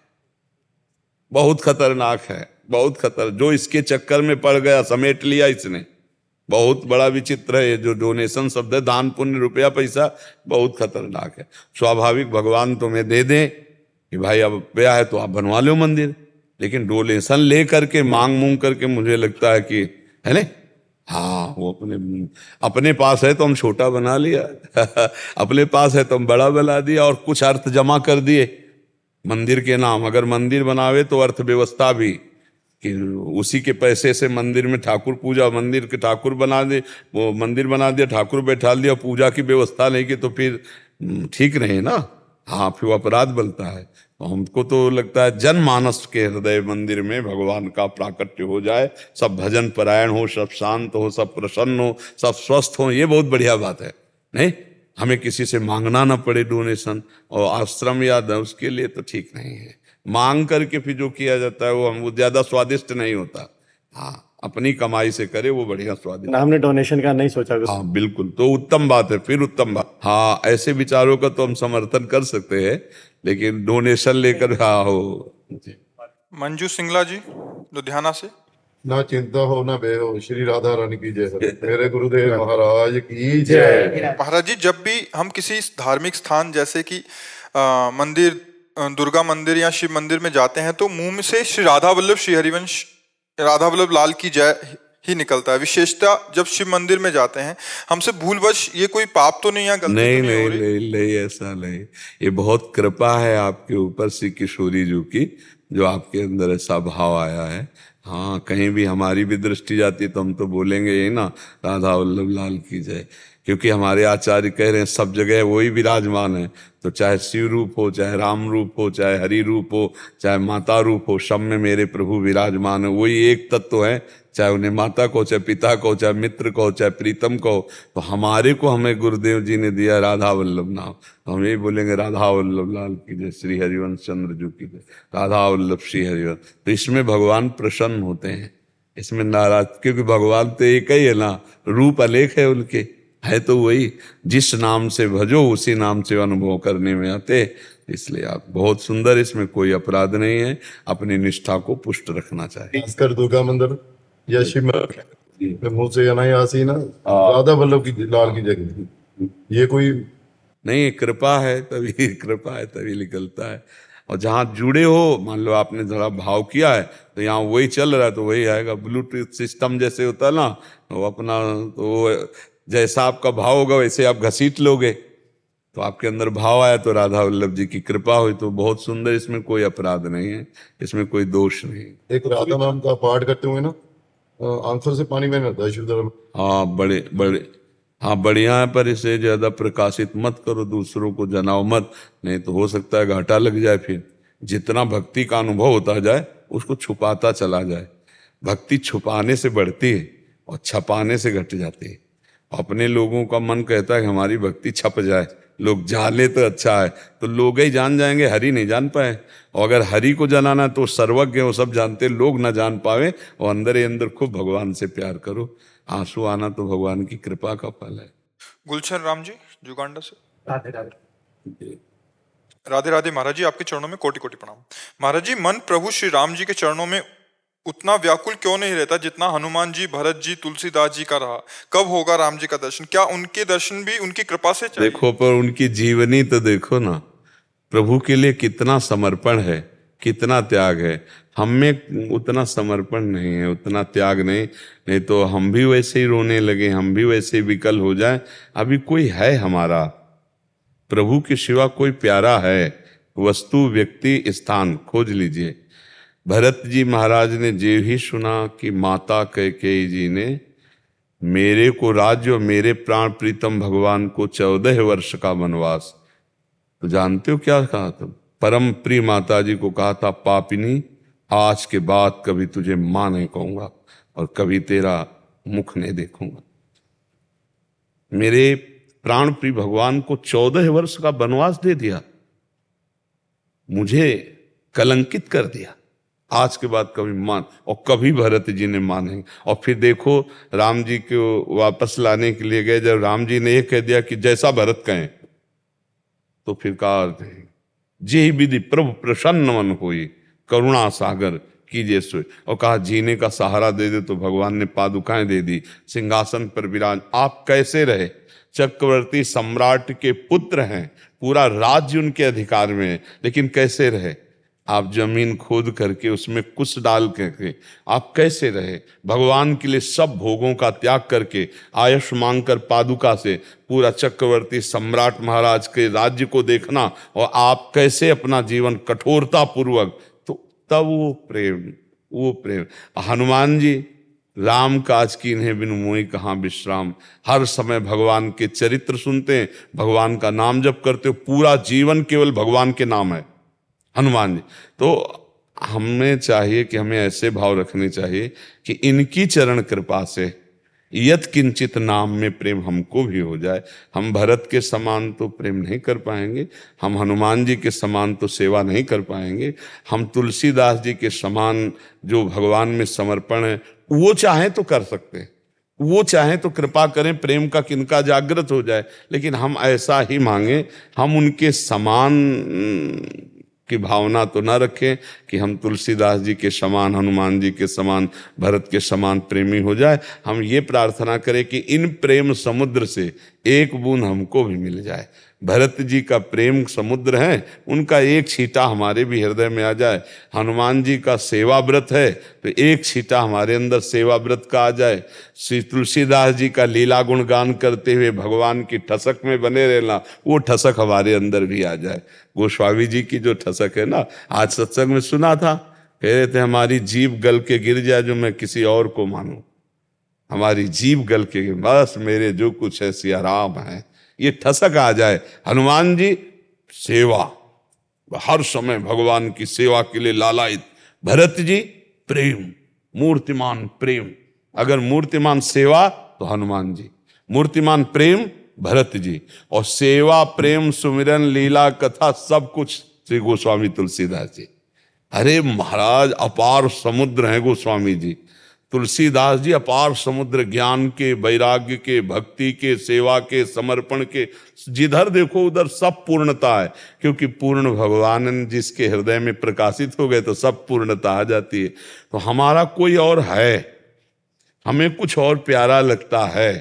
बहुत खतरनाक है, बहुत खतर। जो इसके चक्कर में पड़ गया, समेट लिया इसने, बहुत बड़ा विचित्र है ये जो डोनेशन शब्द है, दान पुण्य रुपया पैसा, बहुत खतरनाक है। स्वाभाविक भगवान तुम्हें दे दें कि भाई अब रुपया है तो आप बनवा लो मंदिर, लेकिन डोनेशन ले करके, मांग मूंग करके, मुझे लगता है कि है ना, हाँ वो अपने पास है तो हम छोटा बना लिया अपने पास है तो हम बड़ा बना दिया, और कुछ अर्थ जमा कर दिए मंदिर के नाम। अगर मंदिर बनावे तो अर्थव्यवस्था भी, कि उसी के पैसे से मंदिर में ठाकुर पूजा, मंदिर के ठाकुर बना दे, वो मंदिर बना दिया, ठाकुर बैठा दिया, पूजा की व्यवस्था नहीं की, तो फिर ठीक नहीं ना। हाँ, फिर वो अपराध बनता है। तो हमको तो लगता है जनमानस के हृदय मंदिर में भगवान का प्राकट्य हो जाए, सब भजन परायण हो, सब शांत हो, सब प्रसन्न हो, सब स्वस्थ हो, ये बहुत बढ़िया बात है। नहीं, हमें किसी से मांगना ना पड़े डोनेशन, और आश्रम या उसके लिए तो ठीक नहीं है। मांग करके फिर जो किया जाता है वो ज्यादा स्वादिष्ट नहीं होता। हाँ, अपनी कमाई से करे वो बढ़िया स्वादिष्ट। हमने डोनेशन का नहीं सोचा कुछ। हाँ बिल्कुल, तो उत्तम बात है, फिर उत्तम बात। हाँ, ऐसे विचारों का तो हम समर्थन कर सकते हैं, लेकिन डोनेशन लेकर हाँ हो। मंजू सिंगला जी लुधियाना से। ना चिंता हो ना बे हो, श्री राधा रानी की जय, मेरे गुरुदेव महाराज की जय। महाराज जी, जब भी हम किसी धार्मिक स्थान जैसे कि मंदिर, दुर्गा मंदिर या शिव मंदिर में जाते हैं, तो मुंह में से श्री राधा वल्लभ श्री हरिवंश राधा वल्लभ लाल की जय ही निकलता है। विशेषता जब शिव मंदिर में जाते हैं, हमसे भूलवश ये कोई पाप तो नहीं या गलती नहीं तो नहीं हो रही? नहीं, ऐसा नहीं। ये बहुत कृपा है आपके ऊपर श्री किशोरी जी की, जो आपके अंदर ऐसा भाव आया है। हाँ, कहीं भी हमारी भी दृष्टि जाती तो हम तो बोलेंगे यही ना, राधा वल्लभ लाल की जय, क्योंकि हमारे आचार्य कह रहे हैं सब जगह वही विराजमान है। तो चाहे शिव रूप हो, चाहे राम रूप हो, चाहे हरि रूप हो, चाहे माता रूप हो, सब में मेरे प्रभु विराजमान है। वही एक तत्व है, चाहे उन्हें माता को, चाहे पिता को, चाहे मित्र को, चाहे प्रीतम को। तो हमारे को हमें गुरुदेव जी ने दिया राधा वल्लभ नाम, तो हम यही बोलेंगे राधा वल्लभ लाल की जय, श्री हरिवंश चंद्र जी की जय, राधा वल्लभ श्री हरिवंश। तो इसमें भगवान प्रसन्न होते हैं, इसमें नाराज, क्योंकि भगवान तो एक ही है ना, रूप अनेक है उनके, है तो वही। जिस नाम से भजो उसी नाम से अनुभव करने में आते। इसलिए आप बहुत सुंदर, इसमें कोई अपराध नहीं है, अपनी निष्ठा को पुष्ट रखना चाहिए। खासकर दुर्गा मंदिर या शिव मंदिर में मुंह से अनायासी ना राधा वल्लभ की लाल की जय, ये कोई नहीं, कृपा है तभी, कृपा है तभी निकलता है। और जहाँ जुड़े हो, मान लो आपने जरा भाव किया है तो यहाँ वही चल रहा है तो वही आएगा। ब्लूटूथ सिस्टम जैसे होता है ना, वो अपना, तो जैसा आपका भाव होगा वैसे आप घसीट लोगे। तो आपके अंदर भाव आया तो राधा वल्लभ जी की कृपा हुई, तो बहुत सुंदर, इसमें कोई अपराध नहीं है, इसमें कोई दोष नहीं। एक राधा नाम का पाठ करते हुए ना आंखों से पानी बहने लगता है शिव धर्म। हाँ बड़े बड़े, हाँ बढ़िया है, पर इसे ज्यादा प्रकाशित मत करो, दूसरों को जनाओ मत, नहीं तो हो सकता है घाटा लग जाए। फिर जितना भक्ति का अनुभव होता जाए उसको छुपाता चला जाए। भक्ति छुपाने से बढ़ती है और छपाने से घट जाती है। अपने लोगों का मन कहता है कि हमारी भक्ति छप जाए, लोग जाने तो अच्छा है, तो लोग ही जान जाएंगे, हरि नहीं जान पाए। और अगर हरि को जानाना तो सर्वज्ञ, वो सब जानते, लोग ना जान पावे। और अंदर ही अंदर खूब भगवान से प्यार करो। आंसू आना तो भगवान की कृपा का फल है। गुलशन राम जी जुगांडा से। राधे राधे। राधे राधे महाराज जी, आपके चरणों में कोटि कोटि प्रणाम। महाराज जी, मन प्रभु श्री राम जी के चरणों में उतना व्याकुल क्यों नहीं रहता जितना हनुमान जी, भरत जी, तुलसीदास जी का रहा? कब होगा राम जी का दर्शन? क्या उनके दर्शन भी उनकी कृपा से चाहिए? देखो, पर उनकी जीवनी तो देखो ना, प्रभु के लिए कितना समर्पण है, कितना त्याग है। हम में उतना समर्पण नहीं है, उतना त्याग नहीं, नहीं तो हम भी वैसे ही रोने लगे, हम भी वैसे ही विकल हो जाए। अभी कोई है हमारा, प्रभु के सिवा कोई प्यारा है? वस्तु, व्यक्ति, स्थान खोज लीजिए। भरत जी महाराज ने जे ही सुना कि माता कैकेयी जी ने मेरे को राज्य और मेरे प्राण प्रीतम भगवान को 14 वर्ष का वनवास, तो जानते हो क्या कहा था? परम प्रिय माता जी को कहा था, पापिनी आज के बाद कभी तुझे मां नहीं कहूंगा और कभी तेरा मुख नहीं देखूंगा। मेरे प्राण प्रिय भगवान को 14 वर्ष का वनवास दे दिया, मुझे कलंकित कर दिया, आज के बाद कभी मान, और कभी भरत जी ने माने। और फिर देखो राम जी को वापस लाने के लिए गए, जब राम जी ने ये कह दिया कि जैसा भरत कहें, तो फिर कहा जे विधि प्रभु प्रसन्न मन होई, करुणा सागर कीजिए सोई, और कहा जीने का सहारा दे दे, तो भगवान ने पादुकाएं दे दी, सिंहासन पर विराज। आप कैसे रहे? चक्रवर्ती सम्राट के पुत्र हैं, पूरा राज्य उनके अधिकार में है, लेकिन कैसे रहे? आप जमीन खोद करके उसमें कुछ डाल करके आप कैसे रहे? भगवान के लिए सब भोगों का त्याग करके आयुष मांगकर पादुका से पूरा चक्रवर्ती सम्राट महाराज के राज्य को देखना, और आप कैसे अपना जीवन कठोरता पूर्वक, तो तब वो प्रेम। हनुमान जी, राम काज कीन्हे बिनु मोहि कहाँ विश्राम, हर समय भगवान के चरित्र सुनते हैं, भगवान का नाम जप करते हो, पूरा जीवन केवल भगवान के नाम है हनुमान जी। तो हमें चाहिए कि हमें ऐसे भाव रखने चाहिए कि इनकी चरण कृपा से यत किंचित नाम में प्रेम हमको भी हो जाए। हम भरत के समान तो प्रेम नहीं कर पाएंगे, हम हनुमान जी के समान तो सेवा नहीं कर पाएंगे, हम तुलसीदास जी के समान जो भगवान में समर्पण है वो चाहे तो कर सकते हैं, वो चाहे तो कृपा करें, प्रेम का किनका जागृत हो जाए, लेकिन हम ऐसा ही मांगे, हम उनके समान की भावना तो ना रखें कि हम तुलसीदास जी के समान, हनुमान जी के समान, भरत के समान प्रेमी हो जाए। हम ये प्रार्थना करें कि इन प्रेम समुद्र से एक बूंद हमको भी मिल जाए। भरत जी का प्रेम समुद्र है, उनका एक छींटा हमारे भी हृदय में आ जाए। हनुमान जी का सेवा व्रत है, तो एक छींटा हमारे अंदर सेवा व्रत का आ जाए। श्री तुलसीदास जी का लीला गुण गान करते हुए भगवान की ठसक में बने रहना, वो ठसक हमारे अंदर भी आ जाए। गोस्वामी जी की जो ठसक है ना, आज सत्संग में सुना था, कह रहे थे हमारी जीभ गल के गिर जाए जो मैं किसी और को मानूं, हमारी जीभ गल के, बस मेरे जो कुछ है सिया राम है, ये ठसक आ जाए। हनुमान जी सेवा, हर समय भगवान की सेवा के लिए लालायित। भरत जी प्रेम, मूर्तिमान प्रेम। अगर मूर्तिमान सेवा तो हनुमान जी, मूर्तिमान प्रेम भरत जी, और सेवा प्रेम सुमिरन लीला कथा सब कुछ श्री गोस्वामी तुलसीदास जी। अरे महाराज अपार समुद्र हैं गोस्वामी जी, तुलसीदास जी अपार समुद्र, ज्ञान के, वैराग्य के, भक्ति के, सेवा के, समर्पण के, जिधर देखो उधर सब पूर्णता है, क्योंकि पूर्ण भगवान जिसके हृदय में प्रकाशित हो गए तो सब पूर्णता आ जाती है। तो हमारा कोई और है, हमें कुछ और प्यारा लगता है,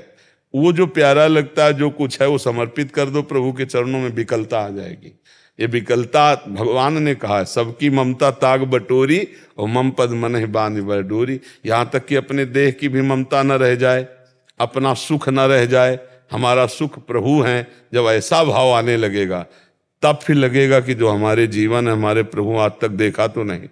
वो जो प्यारा लगता है, जो कुछ है वो समर्पित कर दो प्रभु के चरणों में, विकलता आ जाएगी। ये विकलता भगवान ने कहा है, सबकी ममता ताग बटोरी और मम पद मन ही बांध बर डोरी। यहाँ तक कि अपने देह की भी ममता न रह जाए, अपना सुख न रह जाए, हमारा सुख प्रभु हैं। जब ऐसा भाव आने लगेगा तब फिर लगेगा कि जो हमारे जीवन है, हमारे प्रभु आज तक देखा तो नहीं,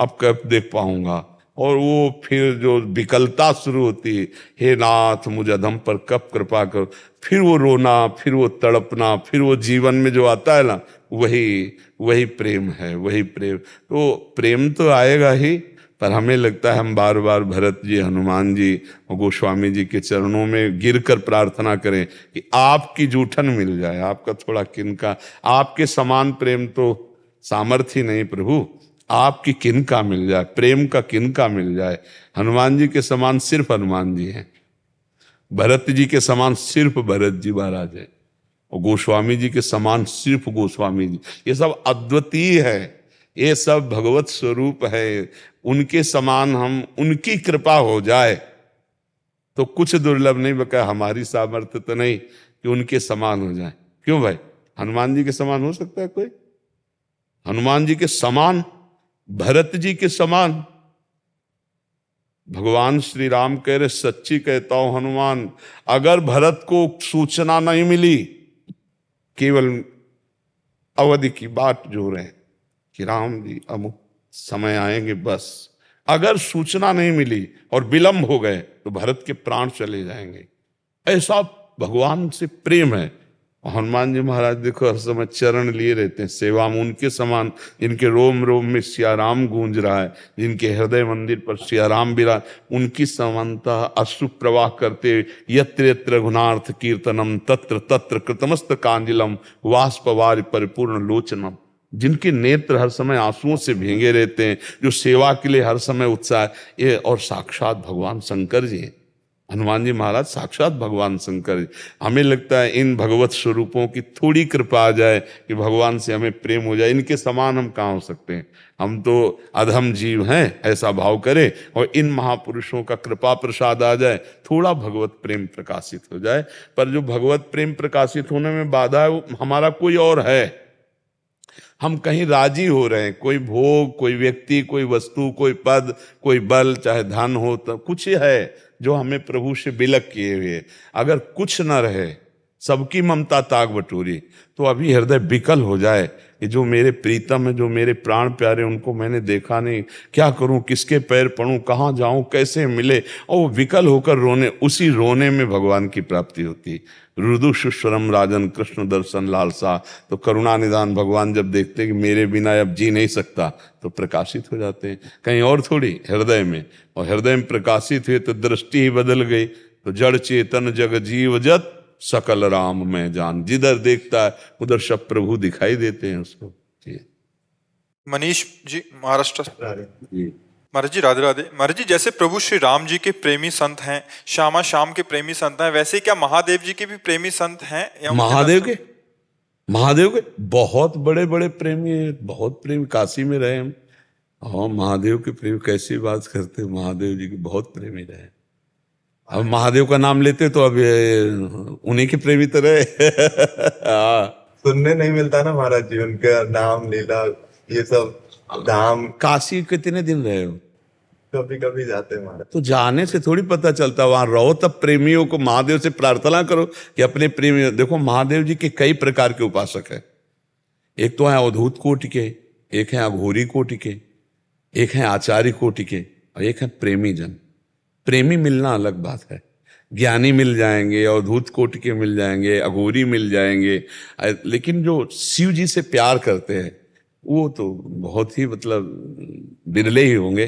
अब कब देख पाऊंगा। और वो फिर जो विकलता शुरू होती है, हे नाथ मुझ अधम पर कब कृपा करो, फिर वो रोना, फिर वो तड़पना, फिर वो जीवन में जो आता है ना, वही प्रेम है, वही प्रेम। तो प्रेम तो आएगा ही, पर हमें लगता है हम बार बार भरत जी, हनुमान जी और गोस्वामी जी के चरणों में गिरकर प्रार्थना करें कि आपकी जूठन मिल जाए, आपका थोड़ा किनका, आपके समान प्रेम तो सामर्थ्य नहीं प्रभु, आपकी किनका मिल जाए, प्रेम का किनका मिल जाए। हनुमान जी के समान सिर्फ हनुमान जी हैं, भरत जी के समान सिर्फ भरत जी महाराज है, और गोस्वामी जी के समान सिर्फ गोस्वामी जी। ये सब अद्वितीय है, ये सब भगवत स्वरूप है। उनके समान हम, उनकी कृपा हो जाए तो कुछ दुर्लभ नहीं, बका हमारी सामर्थ्य तो नहीं कि उनके समान हो जाए। क्यों भाई, हनुमान जी के समान हो सकता है कोई? हनुमान जी के समान भरत जी के समान। भगवान श्री राम कह रहे सच्ची कहता हूं हनुमान, अगर भरत को सूचना नहीं मिली, केवल अवधि की बात जो रहे कि राम जी अमुक समय आएंगे, बस अगर सूचना नहीं मिली और विलंब हो गए तो भरत के प्राण चले जाएंगे। ऐसा भगवान से प्रेम है। और हनुमान जी महाराज देखो हर समय चरण लिए रहते हैं, सेवा में उनके समान, जिनके रोम रोम में सिया राम गूंज रहा है, जिनके हृदय मंदिर पर सिया राम विराज, उनकी समानता अश्रु प्रवाह करते, यत्र यत्र रघुनाथ कीर्तनम तत्र तत्र कृतमस्त कांजिलम वाष्पवारि परिपूर्ण लोचनम, जिनके नेत्र हर समय आंसुओं से भीगे रहते हैं, जो सेवा के लिए हर समय उत्साह, ये और साक्षात भगवान शंकर जी हैं। हनुमान जी महाराज साक्षात भगवान शंकर जी। हमें लगता है इन भगवत स्वरूपों की थोड़ी कृपा आ जाए कि भगवान से हमें प्रेम हो जाए, इनके समान हम कहाँ हो सकते हैं, हम तो अधम जीव हैं, ऐसा भाव करें और इन महापुरुषों का कृपा प्रसाद आ जाए, थोड़ा भगवत प्रेम प्रकाशित हो जाए। पर जो भगवत प्रेम प्रकाशित होने में बाधा है वो हमारा कोई और है। हम कहीं राजी हो रहे हैं, कोई भोग, कोई व्यक्ति, कोई वस्तु, कोई पद, कोई बल, चाहे धन हो, तो कुछ है जो हमें प्रभु से विलग किए हुए। अगर कुछ न रहे, सबकी ममता ताक बटोरी, तो अभी हृदय विकल हो जाए कि जो मेरे प्रीतम है, जो मेरे प्राण प्यारे, उनको मैंने देखा नहीं, क्या करूं, किसके पैर पड़ूं, कहाँ जाऊं, कैसे मिले, और वो विकल होकर रोने, उसी रोने में भगवान की प्राप्ति होती। रुदु सुस्वरम राजन कृष्ण दर्शन लालसा, तो करुणा निदान भगवान जब देखते कि मेरे बिना अब जी नहीं सकता, तो प्रकाशित हो जाते हैं, कहीं और थोड़ी, हृदय में। और हृदय में प्रकाशित हुए तो दृष्टि ही बदल गई, तो जड़ चेतन जग जीव जत सकल राम में जान, जिधर देखता है उधर सब प्रभु दिखाई देते हैं उसको। जी मनीष जी महाराष्ट्र से। जी महाराज जी राधे राधे। महाराज जी जैसे प्रभु श्री राम जी के प्रेमी संत हैं, श्यामा श्याम के प्रेमी संत हैं, वैसे क्या महादेव जी के भी प्रेमी संत हैं या उनके महादेव के बहुत बड़े बड़े प्रेमी हैं, बहुत प्रेमी, काशी में रहे हम। हाँ, महादेव के प्रेमी कैसी बात करते हैं, महादेव जी के बहुत प्रेमी रहे। अब महादेव का नाम लेते तो अब उन्हीं के प्रेमी तो रहे। हाँ, सुनने नहीं मिलता ना महाराज जी उनका नाम लीला ये सब धाम। काशी कितने दिन रहे हो? कभी कभी जाते हैं महाराज। तो जाने से थोड़ी पता चलता, वहां रहो तब प्रेमियों को महादेव से प्रार्थना करो कि अपने प्रेमी। देखो महादेव जी के कई प्रकार के उपासक है, एक तो है अवधूत कोटि के, एक है अघोरी कोटि के, एक है आचार्य कोटि के, और एक है प्रेमी जन। प्रेमी मिलना अलग बात है, ज्ञानी मिल जाएंगे, अवधूत कोटि के मिल जाएंगे, अघोरी मिल जाएंगे, लेकिन जो शिव जी से प्यार करते हैं वो तो बहुत ही मतलब बिरले ही होंगे।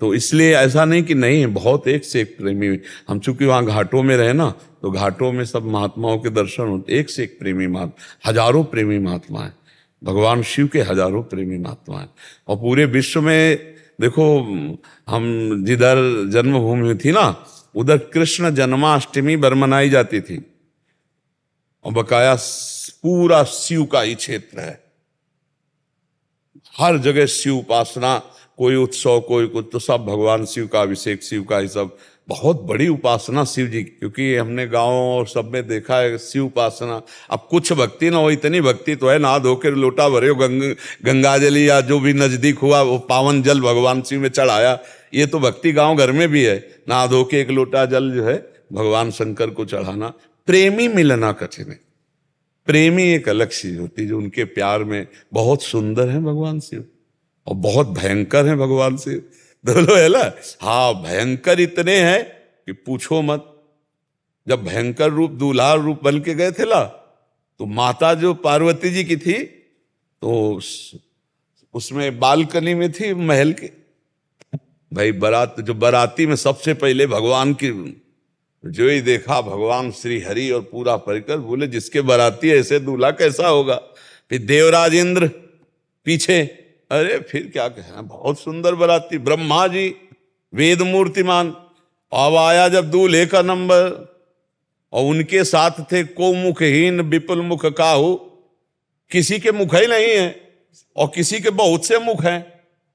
तो इसलिए ऐसा नहीं कि नहीं, बहुत एक से एक प्रेमी। हम चूंकि वहाँ घाटों में रहे ना, तो घाटों में सब महात्माओं के दर्शन होते, एक से एक प्रेमी महात्मा, हजारों प्रेमी महात्मा है, भगवान शिव के हजारों प्रेमी महात्मा है। और पूरे विश्व में देखो, हम जिधर जन्मभूमि थी ना, उधर कृष्ण जन्माष्टमी मनाई जाती थी, और बकाया पूरा शिव का ही क्षेत्र है, हर जगह शिव उपासना, कोई उत्सव कोई कुछ, तो सब भगवान शिव का अभिषेक, शिव का ही सब, बहुत बड़ी उपासना शिव जी। क्योंकि हमने गाँव और सब में देखा है शिव उपासना। अब कुछ भक्ति ना हो, इतनी भक्ति तो है, नहा धो के लोटा भरे हो, गंगा जल या जो भी नजदीक हुआ वो पावन जल भगवान शिव में चढ़ाया, ये तो भक्ति गाँव घर में भी है, नहा धो के एक लोटा जल जो है भगवान शंकर को चढ़ाना। प्रेमी मिलना कठिन है, प्रेमी एक अलग चीज होती है, जो उनके प्यार में बहुत सुंदर है भगवान शिव और बहुत भयंकर है भगवान शिव, दोनों है ना। हाँ, भयंकर इतने हैं कि पूछो मत। जब भयंकर रूप दूल्हा रूप बन के गए थे ना, तो माता जो पार्वती जी की थी, तो उसमें बालकनी में थी महल के, भाई बारात, जो बाराती में सबसे पहले भगवान की जो ही देखा भगवान श्री हरि और पूरा परिकर, बोले जिसके बाराती ऐसे दूल्हा कैसा होगा। फिर देवराज इंद्र पीछे, अरे फिर क्या कहना, बहुत सुंदर बाराती, ब्रह्मा जी वेद मूर्तिमान। अब आया जब दूल्हे का नंबर, और उनके साथ थे को मुखहीन विपुल मुख काहू, किसी के मुख ही नहीं है और किसी के बहुत से मुख हैं,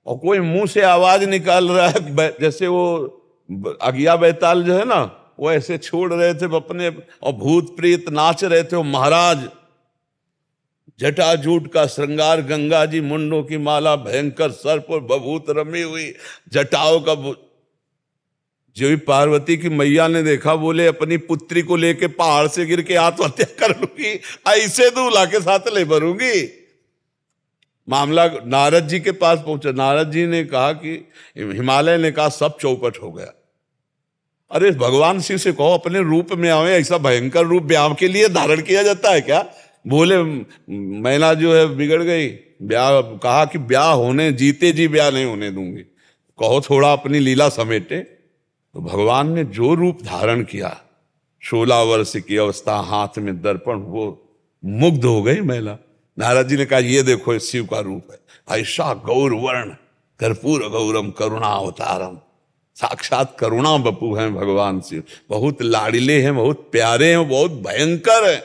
और कोई मुंह से आवाज निकाल रहा है, जैसे वो अगिया बैताल जो है ना, वो ऐसे छोड़ रहे थे अपने, और भूत प्रेत नाच रहे थे। महाराज जटाजूट का श्रृंगार, गंगा जी मुंडों की माला, भयंकर सर्प और बभूत रमी हुई जटाओं का जो भी पार्वती की मैया ने देखा, बोले अपनी पुत्री को लेके पहाड़ से गिर के आत्महत्या कर लूंगी, ऐसे दूल्हा के साथ ले भरूंगी। मामला नारद जी के पास पहुंचा। नारद जी ने कहा कि हिमालय ने कहा सब चौपट हो गया। अरे भगवान शिव से कहो अपने रूप में आवे, ऐसा भयंकर रूप ब्याह के लिए धारण किया जाता है क्या? बोले मैना जो है बिगड़ गई, ब्याह कहा कि ब्याह होने, जीते जी ब्याह नहीं होने दूंगी, कहो थोड़ा अपनी लीला समेटे। तो भगवान ने जो रूप धारण किया, 16 वर्ष की अवस्था, हाथ में दर्पण, वो मुग्ध हो गई महिला। नारद जी ने कहा ये देखो शिव का रूप है, ऐसा गौर वर्ण, कर्पूर गौरम करुणा अवतारम, साक्षात करुणा बपू हैं भगवान शिव। बहुत लाडले हैं, बहुत प्यारे हैं, बहुत भयंकर है।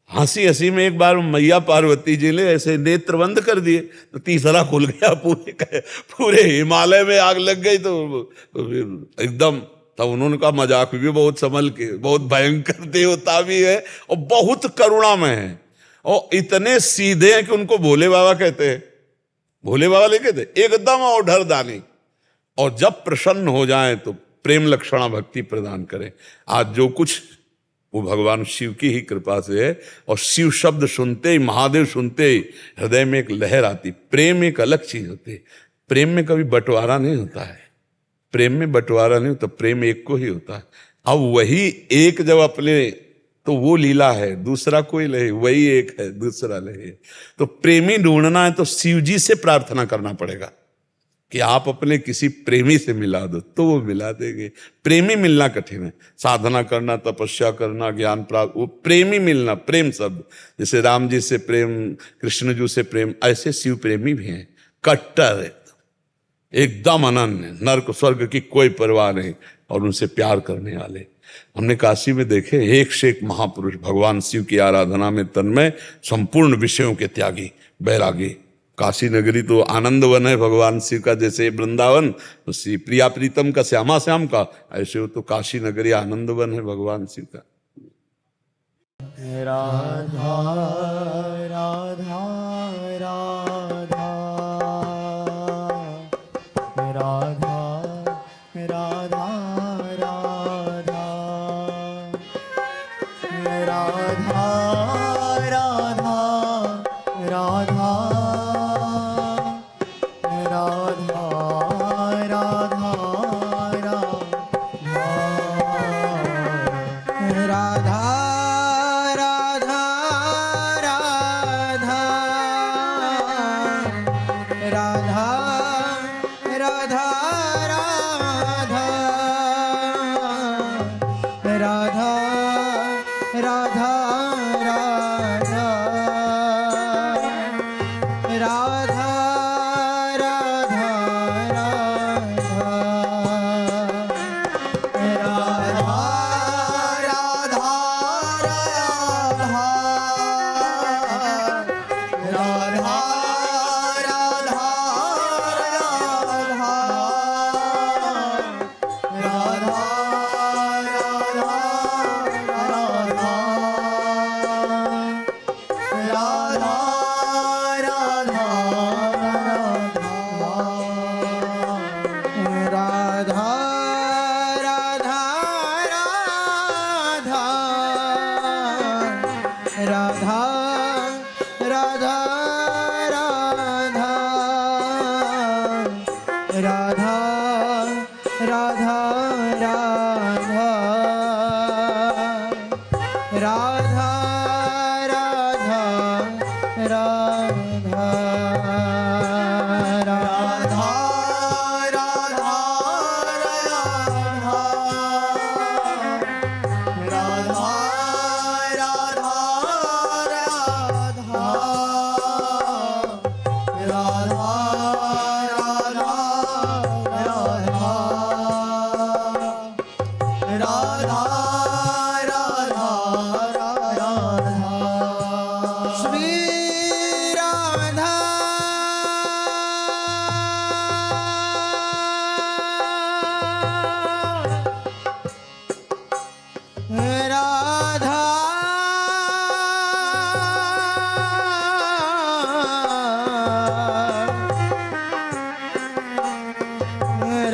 हंसी हंसी में एक बार मैया पार्वती जी ने ऐसे नेत्र बंद कर दिए तो तीसरा खुल गया, पूरे हिमालय में आग लग गई। तो फिर एकदम तब उन्होंने कहा मजाक भी बहुत संभल के, बहुत भयंकर देवता भी है और बहुत करुणा में है और इतने सीधे हैं कि उनको भोले बाबा कहते हैं। भोले बाबा नहीं कहते, एकदम औढर दानी। और जब प्रसन्न हो जाए तो प्रेम लक्षणा भक्ति प्रदान करें। आज जो कुछ वो भगवान शिव की ही कृपा से है। और शिव शब्द सुनते ही, महादेव सुनते ही हृदय में एक लहर आती। प्रेम एक अलग चीज होती है। प्रेम में कभी बंटवारा नहीं होता है, प्रेम में बंटवारा नहीं होता, प्रेम एक को ही होता है। अब वही एक जब अपने, तो वो लीला है, दूसरा कोई नहीं, वही एक है, दूसरा नहीं। तो प्रेमी ढूंढना है तो शिव जी से प्रार्थना करना पड़ेगा कि आप अपने किसी प्रेमी से मिला दो, तो वो मिला देंगे। प्रेमी मिलना कठिन है, साधना करना, तपस्या करना, ज्ञान प्राप्त, वो प्रेमी मिलना, प्रेम शब्द, जैसे राम जी से प्रेम, कृष्ण जी से प्रेम, ऐसे शिव प्रेमी भी हैं, कट्टर एकदम अनन्य, नर्क स्वर्ग की कोई परवाह नहीं और उनसे प्यार करने वाले। हमने काशी में देखे एक से एक महापुरुष भगवान शिव की आराधना में तन्मय, संपूर्ण विषयों के त्यागी, बैरागी। काशी नगरी तो आनंद वन है भगवान शिव का, जैसे वृंदावन तो श्री प्रिया प्रीतम का, श्यामा श्याम का, ऐसे हो तो काशी नगरी आनंद वन है भगवान शिव का। राधा राधा राधा राधा राधा राधा राधा राधा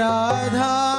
राधा